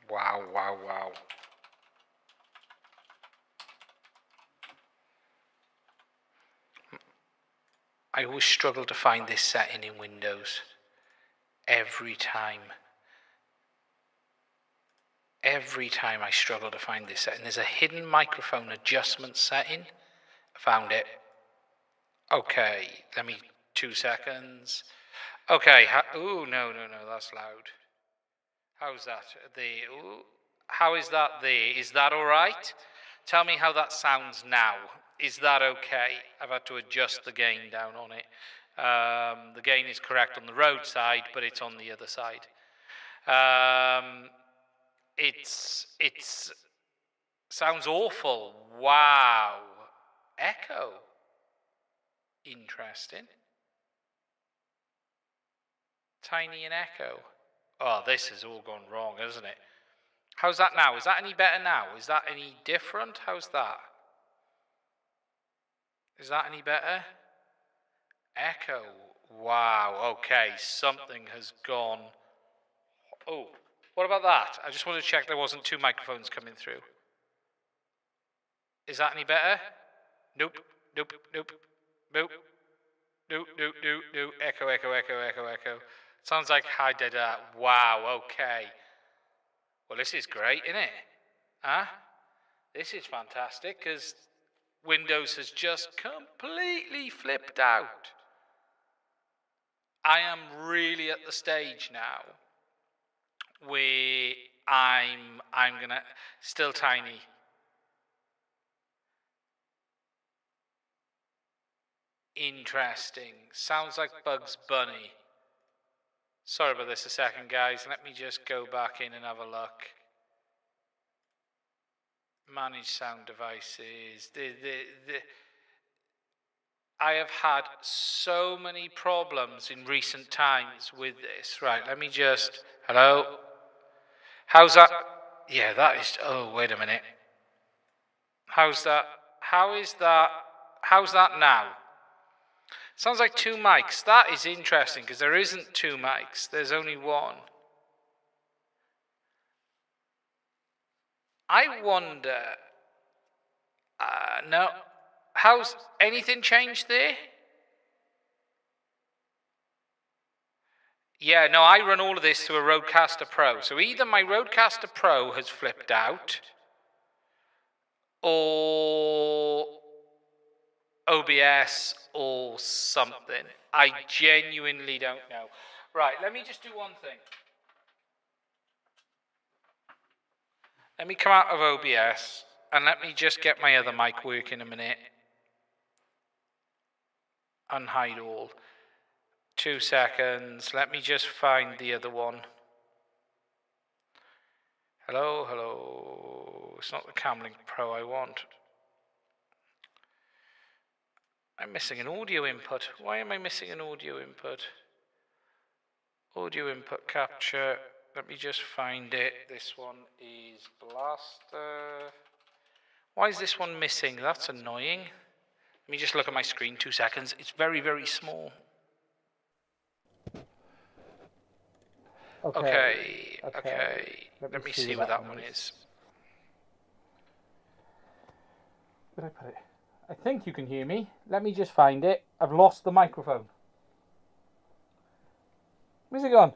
Wow, wow, wow. I always struggle to find this setting in Windows. Every time I struggle to find this setting. There's a hidden microphone adjustment setting. I found it. Okay, let me 2 seconds. Okay, ooh, no, that's loud. How's that? How is that there? Is that all right? Tell me how that sounds now. Is that okay? I've had to adjust the gain down on it. The gain is correct on the road side, but it's on the other side. It's sounds awful. Wow. Echo. Interesting. Tiny and echo. Oh, this has all gone wrong, hasn't it? How's that now? Is that any better now? Is that any different? How's that? Is that any better? Echo. Wow. Okay, something has gone. Oh, what about that? I just wanted to check there wasn't 2 microphones coming through. Is that any better? Nope. Nope. Nope. Nope. Nope. Nope. Nope. Nope. Echo. Echo. Echo. Echo. Echo. Sounds like I did that. Wow. Okay. Well, this is great, isn't it? Huh? This is fantastic because Windows has just completely flipped out. I am really at the stage now where I'm gonna still tiny. Interesting. Sounds like Bugs Bunny. Sorry about this a second, guys. Let me just go back in and have a look. Manage sound devices. I have had so many problems in recent times with this. Right, let me just... Hello? How's that? Yeah, that is... Oh, wait a minute. How's that? How is that? How's that now? Sounds like 2 mics. That is interesting because there isn't 2 mics. There's only 1. I wonder... no. How's... Anything changed there? Yeah, no, I run all of this through a Rodecaster Pro. So either my Rodecaster Pro has flipped out, or OBS, or something. I genuinely don't know. Right, let me just do one thing. Let me come out of OBS, and let me just get my other mic working a minute. Unhide all. 2 seconds. Let me just find the other one. Hello, hello. 'Cause it's not the Camlink Pro I want. I'm missing an audio input. Why am I missing an audio input? Audio input capture. Let me just find it. This one is Blaster. Why is this one missing? That's annoying. Let me just look at my screen. 2 seconds. It's very, very small. Okay. Let me see where that one is. Where did I put it? I think you can hear me. Let me just find it. I've lost the microphone. Where's it gone?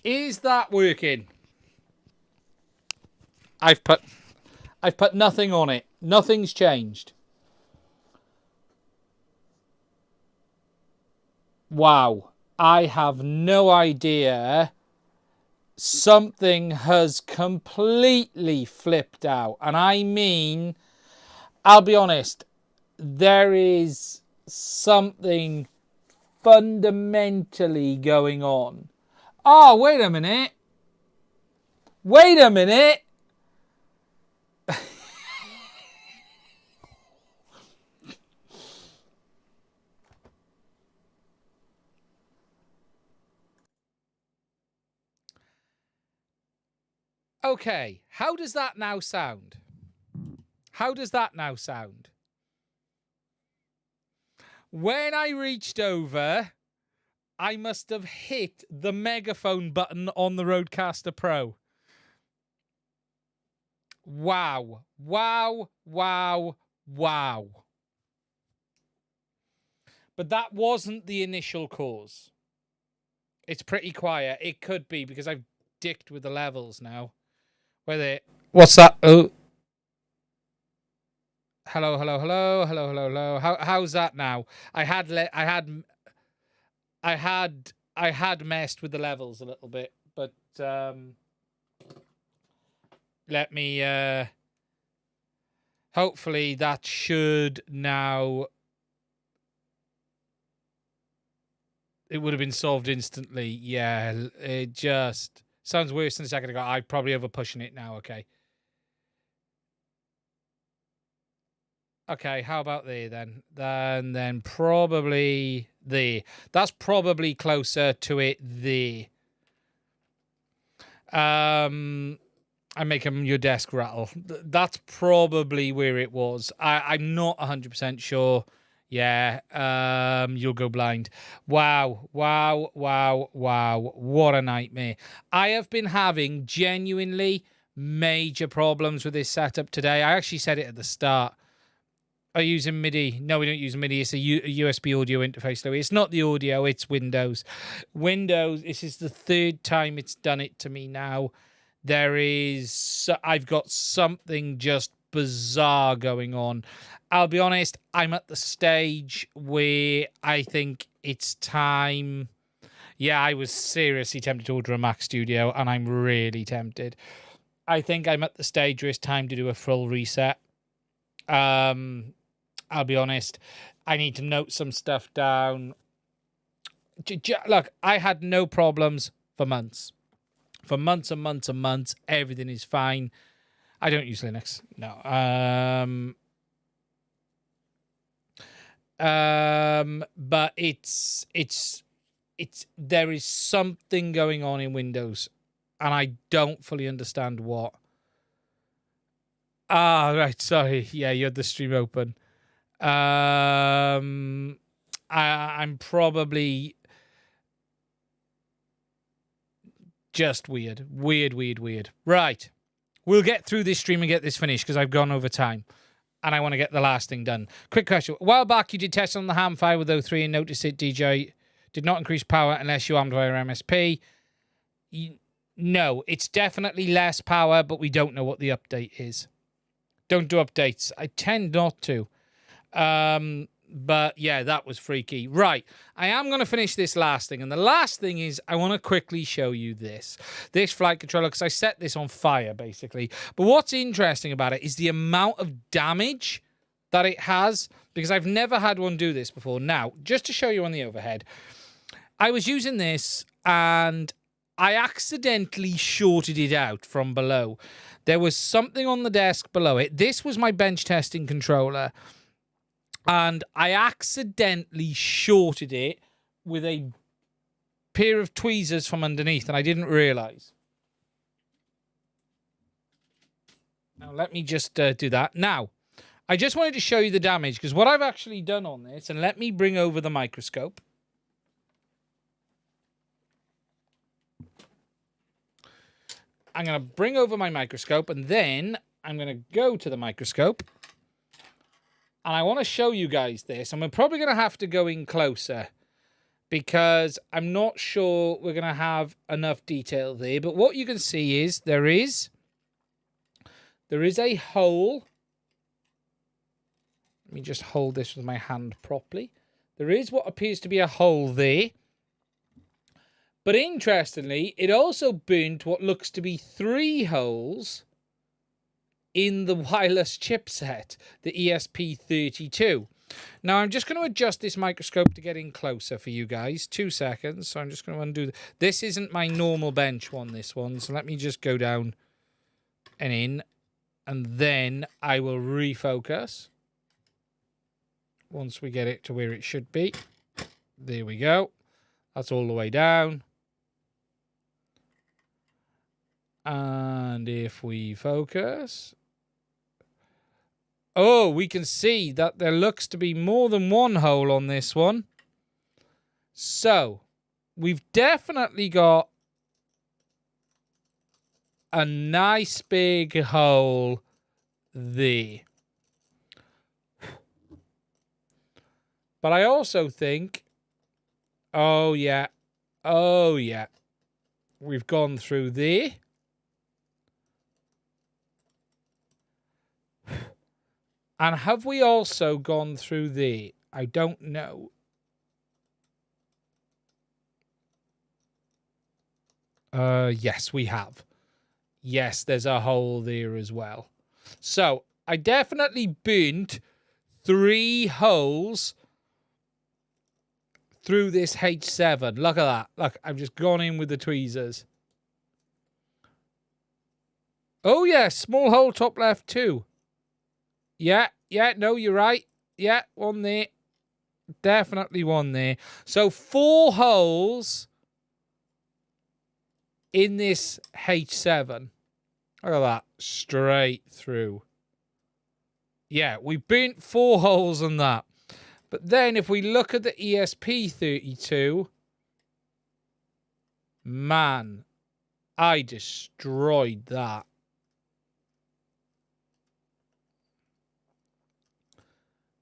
Is that working? I've put nothing on it. Nothing's changed. Wow. I have no idea. Something has completely flipped out. And I mean, I'll be honest, there is something fundamentally going on. Oh, wait a minute. Wait a minute. Okay, how does that now sound? How does that now sound? When I reached over, I must have hit the megaphone button on the Rodecaster Pro. Wow, wow, wow, wow. But that wasn't the initial cause. It's pretty quiet. It could be because I've dicked with the levels now. What's that? Oh. Hello, hello, hello, hello, hello, hello. How's that now? I had messed with the levels a little bit, but let me hopefully that should now. It would have been solved instantly. Yeah, it just sounds worse than a second ago. I'm probably over pushing it now. Okay. Okay, how about there then? Then probably there. That's probably closer to it there. I'm making your desk rattle. That's probably where it was. I'm not 100% sure. Yeah, you'll go blind. Wow, wow, wow, wow. What a nightmare. I have been having genuinely major problems with this setup today. I actually said it at the start. Are you using MIDI? No, we don't use MIDI. It's a USB audio interface, Louis. It's not the audio, it's Windows. Windows, this is the third time it's done it to me now. I've got something just bizarre going on. I'll be honest, I'm at the stage where I think it's time. Yeah, I was seriously tempted to order a Mac Studio, and I'm really tempted. I think I'm at the stage where it's time to do a full reset. I'll be honest, I need to note some stuff down. Look, I had no problems for months. For months and months and months, everything is fine. I don't use Linux, no. But there is something going on in Windows, and I don't fully understand what. Ah, right, sorry. Yeah, you had the stream open. I'm probably just weird. Right. We'll get through this stream and get this finished because I've gone over time and I want to get the last thing done. Quick question. A while back, you did test on the ham file with O3 and noticed it DJI did not increase power unless you armed via MSP. No, it's definitely less power, but we don't know what the update is. Don't do updates. I tend not to. But yeah, that was freaky. Right. I am going to finish this last thing. And the last thing is I want to quickly show you this flight controller, because I set this on fire basically. But what's interesting about it is the amount of damage that it has, because I've never had one do this before. Now, just to show you on the overhead, I was using this and I accidentally shorted it out from below. There was something on the desk below it. This was my bench testing controller. and I accidentally shorted it with a pair of tweezers from underneath, and I didn't realize. Now, let me just do that. Now, I just wanted to show you the damage, because what I've actually done on this, and let me bring over the microscope. I'm going to bring over my microscope, and then I'm going to go to the microscope. And I want to show you guys this. And we're probably going to have to go in closer, because I'm not sure we're going to have enough detail there. But what you can see is there is a hole. Let me just hold this with my hand properly. There is what appears to be a hole there. But interestingly, it also burnt what looks to be 3 holes in the wireless chipset, the ESP32. Now, I'm just going to adjust this microscope to get in closer for you guys. 2 seconds. So I'm just going to undo. This isn't my normal bench one, this one. So let me just go down and in. And then I will refocus. Once we get it to where it should be. There we go. That's all the way down. And if we focus... Oh, we can see that there looks to be more than one hole on this one. So, we've definitely got a nice big hole there. But I also think, oh yeah, we've gone through there. And have we also gone through there? I don't know. Yes, we have. Yes, there's a hole there as well. So, I definitely burnt 3 holes through this H7. Look at that. Look, I've just gone in with the tweezers. Oh, yeah, small hole top left too. Yeah, no, you're right. Yeah, one there. Definitely one there. So 4 holes in this H7. Look at that. Straight through. Yeah, we burnt 4 holes on that. But then if we look at the ESP32, man, I destroyed that.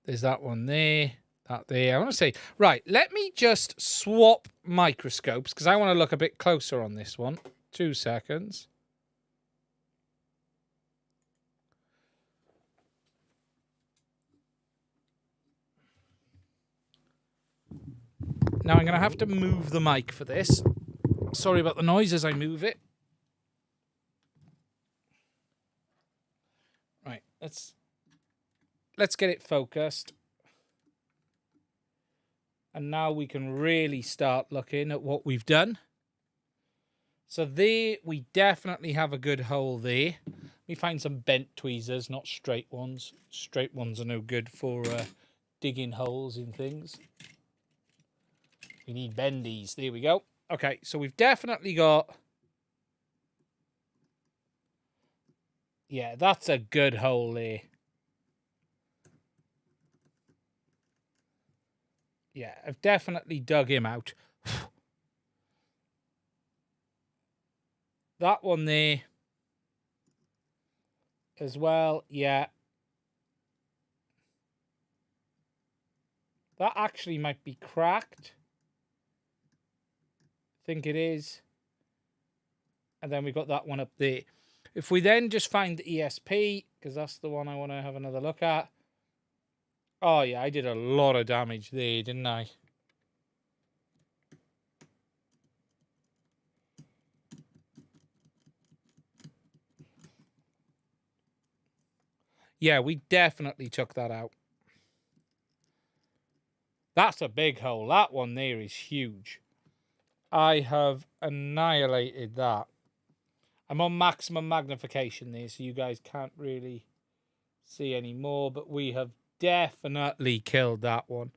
There's that one there, that there. I want to say, right, let me just swap microscopes because I want to look a bit closer on this one. 2 seconds. Now I'm going to have to move the mic for this. Sorry about the noise as I move it. Right, let's get it focused. And now we can really start looking at what we've done. So there, we definitely have a good hole there. We find some bent tweezers, not straight ones. Straight ones are no good for digging holes in things. We need bendies. There we go. Okay, so we've definitely got... Yeah, that's a good hole there. Yeah, I've definitely dug him out. That one there as well, yeah. That actually might be cracked. I think it is. And then we've got that one up there. If we then just find the ESP, because that's the one I want to have another look at. Oh, yeah, I did a lot of damage there, didn't I? Yeah, we definitely took that out. That's a big hole. That one there is huge. I have annihilated that. I'm on maximum magnification there, so you guys can't really see any more, but we have definitely killed that one.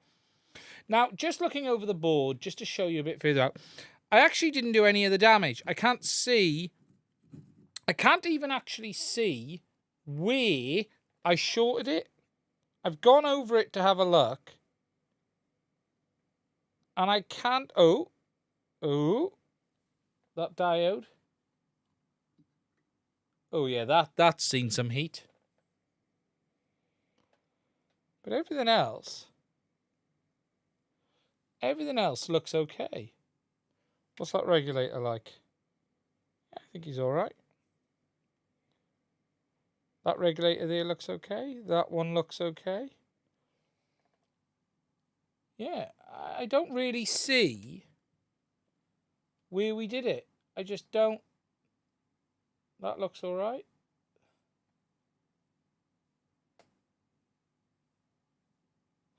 Now, just looking over the board, just to show you a bit further out, I actually didn't do any of the damage. I can't even actually see where I shorted it. I've gone over it to have a look. And I can't... Oh, that diode. Oh, yeah, that's seen some heat. But everything else looks okay. What's that regulator like? I think he's all right. That regulator there looks okay. That one looks okay. Yeah, I don't really see where we did it. I just don't. That looks all right.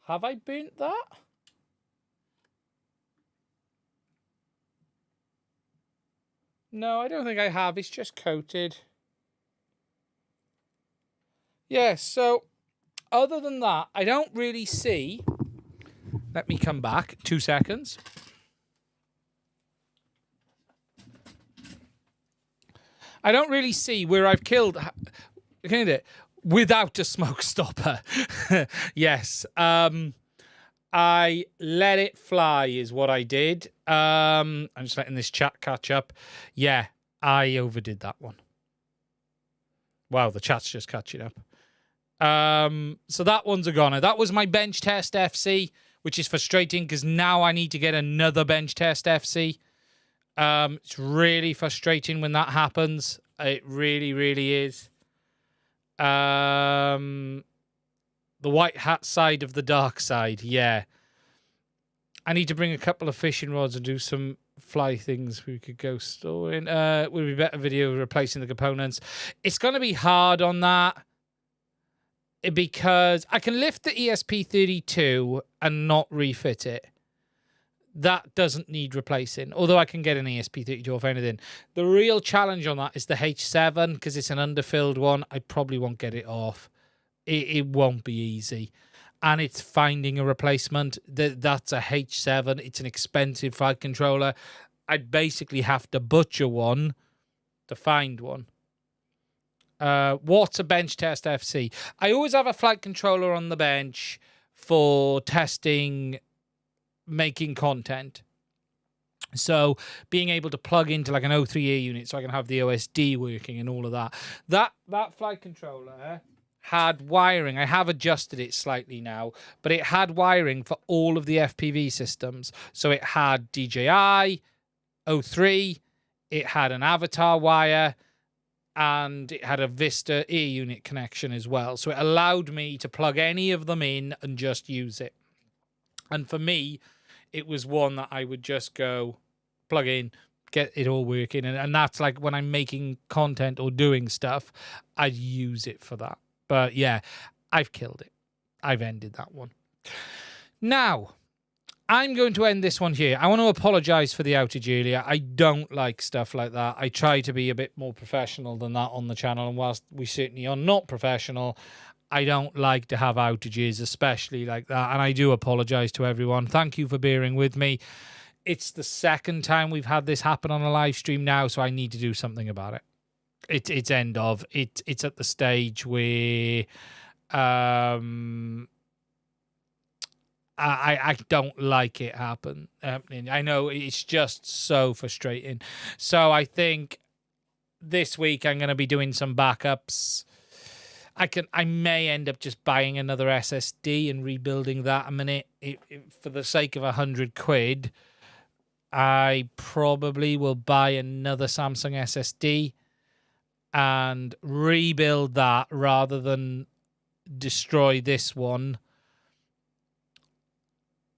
Have I burnt that? No, I don't think I have. It's just coated. Yeah, so other than that, I don't really see. Let me come back 2 seconds. I don't really see where I've killed without a smoke stopper. Yes. I let it fly is what I did. I'm just letting this chat catch up. Yeah, I overdid that one. Wow, the chat's just catching up. So that one's a goner. That was my bench test FC, which is frustrating because now I need to get another bench test FC. It's really frustrating when that happens. It really, really is. The white hat side of the dark side, yeah. I need to bring a couple of fishing rods and do some fly things we could go storing. Would be better video replacing the components. It's going to be hard on that because I can lift the ESP32 and not refit it. That doesn't need replacing, although I can get an ESP32 off anything. The real challenge on that is the H7 because it's an underfilled one. I probably won't get it off. It won't be easy. And it's finding a replacement. That's a H7. It's an expensive flight controller. I'd basically have to butcher one to find one. What's a bench test FC? I always have a flight controller on the bench for testing, making content. So being able to plug into like an O3 unit so I can have the OSD working and all of that. That flight controller had wiring. I have adjusted it slightly now, but it had wiring for all of the FPV systems. So it had DJI O3, it had an Avatar wire, and it had a Vista ear unit connection as well. So it allowed me to plug any of them in and just use it. And for me, it was one that I would just go plug in, get it all working. And that's like when I'm making content or doing stuff, I'd use it for that. But yeah, I've killed it. I've ended that one. Now, I'm going to end this one here. I want to apologize for the outage earlier. I don't like stuff like that. I try to be a bit more professional than that on the channel. And whilst we certainly are not professional, I don't like to have outages, especially like that. And I do apologize to everyone. Thank you for bearing with me. It's the second time we've had this happen on a live stream now, so I need to do something about it. It's end of. It's at the stage where I don't like it happening. I know it's just so frustrating. So I think this week I'm going to be doing some backups. I may end up just buying another SSD and rebuilding that a minute. For the sake of £100, I probably will buy another Samsung SSD and rebuild that rather than destroy this one.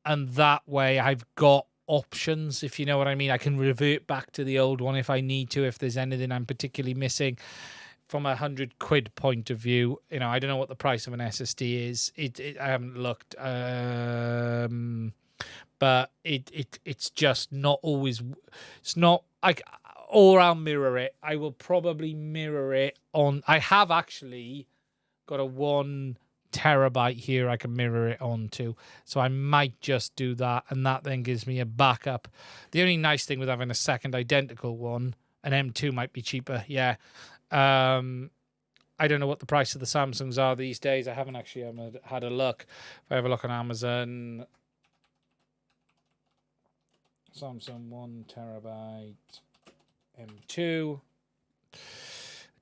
And that way I've got options, if you know what I mean. I can revert back to the old one if I need to, if there's anything I'm particularly missing. From a £100 point of view, you know, I don't know what the price of an SSD is. I haven't looked, but it's just not always. It's not like, or I'll mirror it. I will probably mirror it on. I have actually got a 1 terabyte here I can mirror it onto. So I might just do that, and that then gives me a backup. The only nice thing with having a second identical one, an M2 might be cheaper. Yeah. I don't know what the price of the Samsungs are these days. I haven't actually had a look. If I have a look on Amazon, Samsung 1 terabyte M2.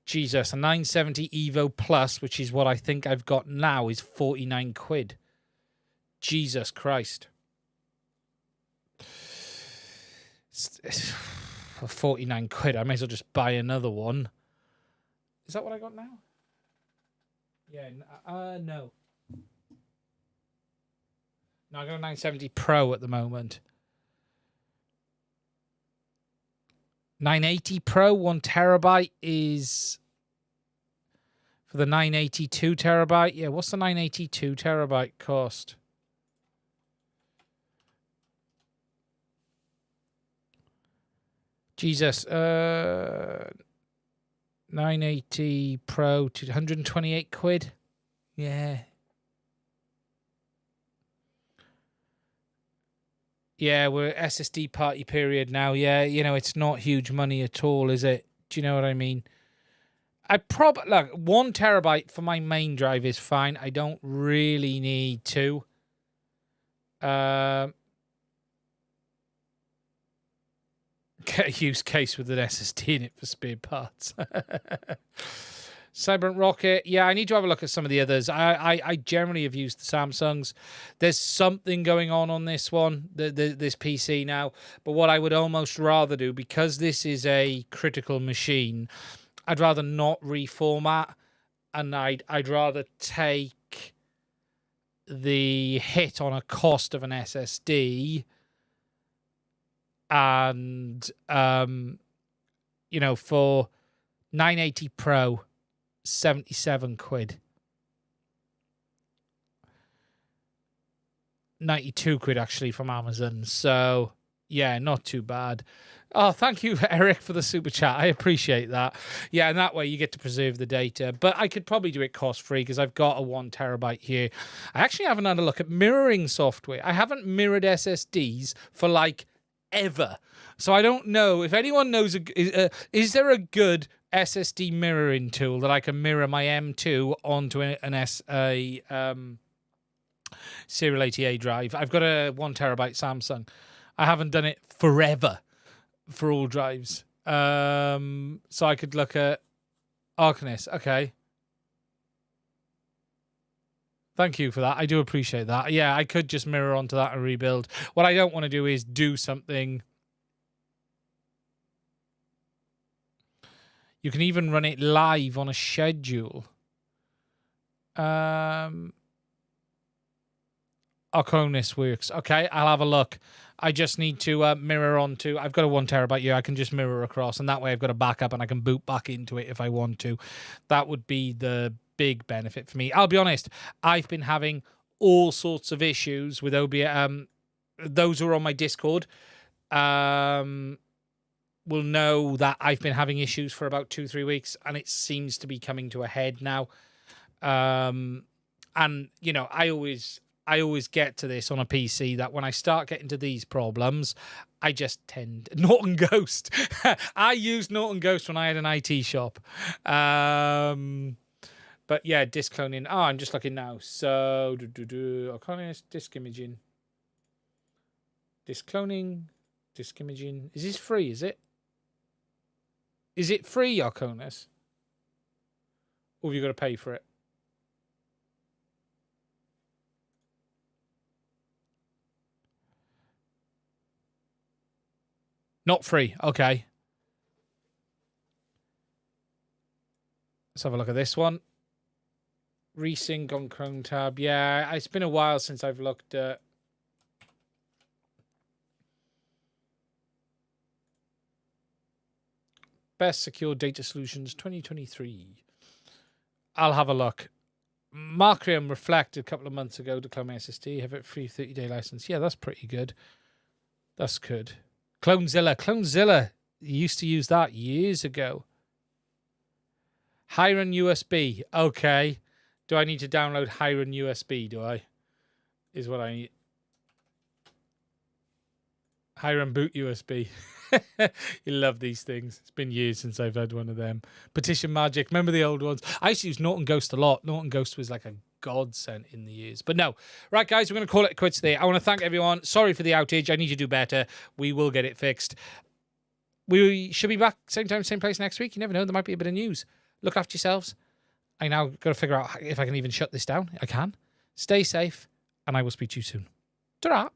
Jesus, a 970 Evo Plus, which is what I think I've got now, is 49 quid. Jesus Christ. For 49 quid, I may as well just buy another one. Is that what I got now? Yeah, no. No, I got a 970 Pro at the moment. 980 Pro, 1 terabyte is for the 982 terabyte. Yeah, what's the 982 terabyte cost? Jesus, 980 Pro, 228 quid. Yeah. Yeah, we're SSD party period now. Yeah, you know, it's not huge money at all, is it? Do you know what I mean? I probably, look, 1 terabyte for my main drive is fine. I don't really need 2. Get a use case with an SSD in it for spare parts. Cyberpunk Rocket. Yeah, I need to have a look at some of the others. I generally have used the Samsungs. There's something going on this one, this PC now. But what I would almost rather do, because this is a critical machine, I'd rather not reformat, and I'd rather take the hit on a cost of an SSD, and you know, for 980 Pro, 77 quid. 92 quid actually from Amazon. So yeah, not too bad. Oh, thank you, Eric, for the super chat. I appreciate that. Yeah, and that way you get to preserve the data. But I could probably do it cost-free because I've got a 1 terabyte here. I actually haven't had a look at mirroring software. I haven't mirrored SSDs for like ever. So I don't know if anyone knows, is there a good SSD mirroring tool that I can mirror my M2 onto a Serial ATA drive? I've got a 1 terabyte Samsung. I haven't done it forever for all drives. So I could look at Arcanist. Okay. Thank you for that. I do appreciate that. Yeah, I could just mirror onto that and rebuild. What I don't want to do is do something. You can even run it live on a schedule. Arcanist works. Okay, I'll have a look. I just need to mirror onto. I've got a 1 terabyte here. I can just mirror across, and that way I've got a backup, and I can boot back into it if I want to. That would be the big benefit for me. I'll be honest. I've been having all sorts of issues with OBS. Those who are on my Discord will know that I've been having issues for about 2-3 weeks, and it seems to be coming to a head now. And you know, I always get to this on a PC that when I start getting to these problems, I just tend Norton Ghost. I used Norton Ghost when I had an IT shop. But yeah, disk cloning. Oh, I'm just looking now. So, Arcanist, disk imaging. Disk cloning, disk imaging. Is this free, is it? Is it free, Arcanist? Or have you got to pay for it? Not free. Okay. Let's have a look at this one. Resync on Chrome tab. Yeah, it's been a while since I've looked at... Best Secure Data Solutions 2023. I'll have a look. Marcrium reflected a couple of months ago to clone my SSD. Have it free 30-day license. Yeah, that's pretty good. That's good. Clonezilla. Clonezilla. You used to use that years ago. Hiron USB. Okay. Do I need to download Hiron USB? Do I? Is what I need. Hiron boot USB. You love these things. It's been years since I've had one of them. Petition Magic. Remember the old ones? I used to use Norton Ghost a lot. Norton Ghost was like a godsend in the years. But no. Right, guys, we're going to call it quits there. I want to thank everyone. Sorry for the outage. I need to do better. We will get it fixed. We should be back same time, same place next week. You never know. There might be a bit of news. Look after yourselves. I now got to figure out if I can even shut this down. I can. Stay safe, and I will speak to you soon. Ta-ra!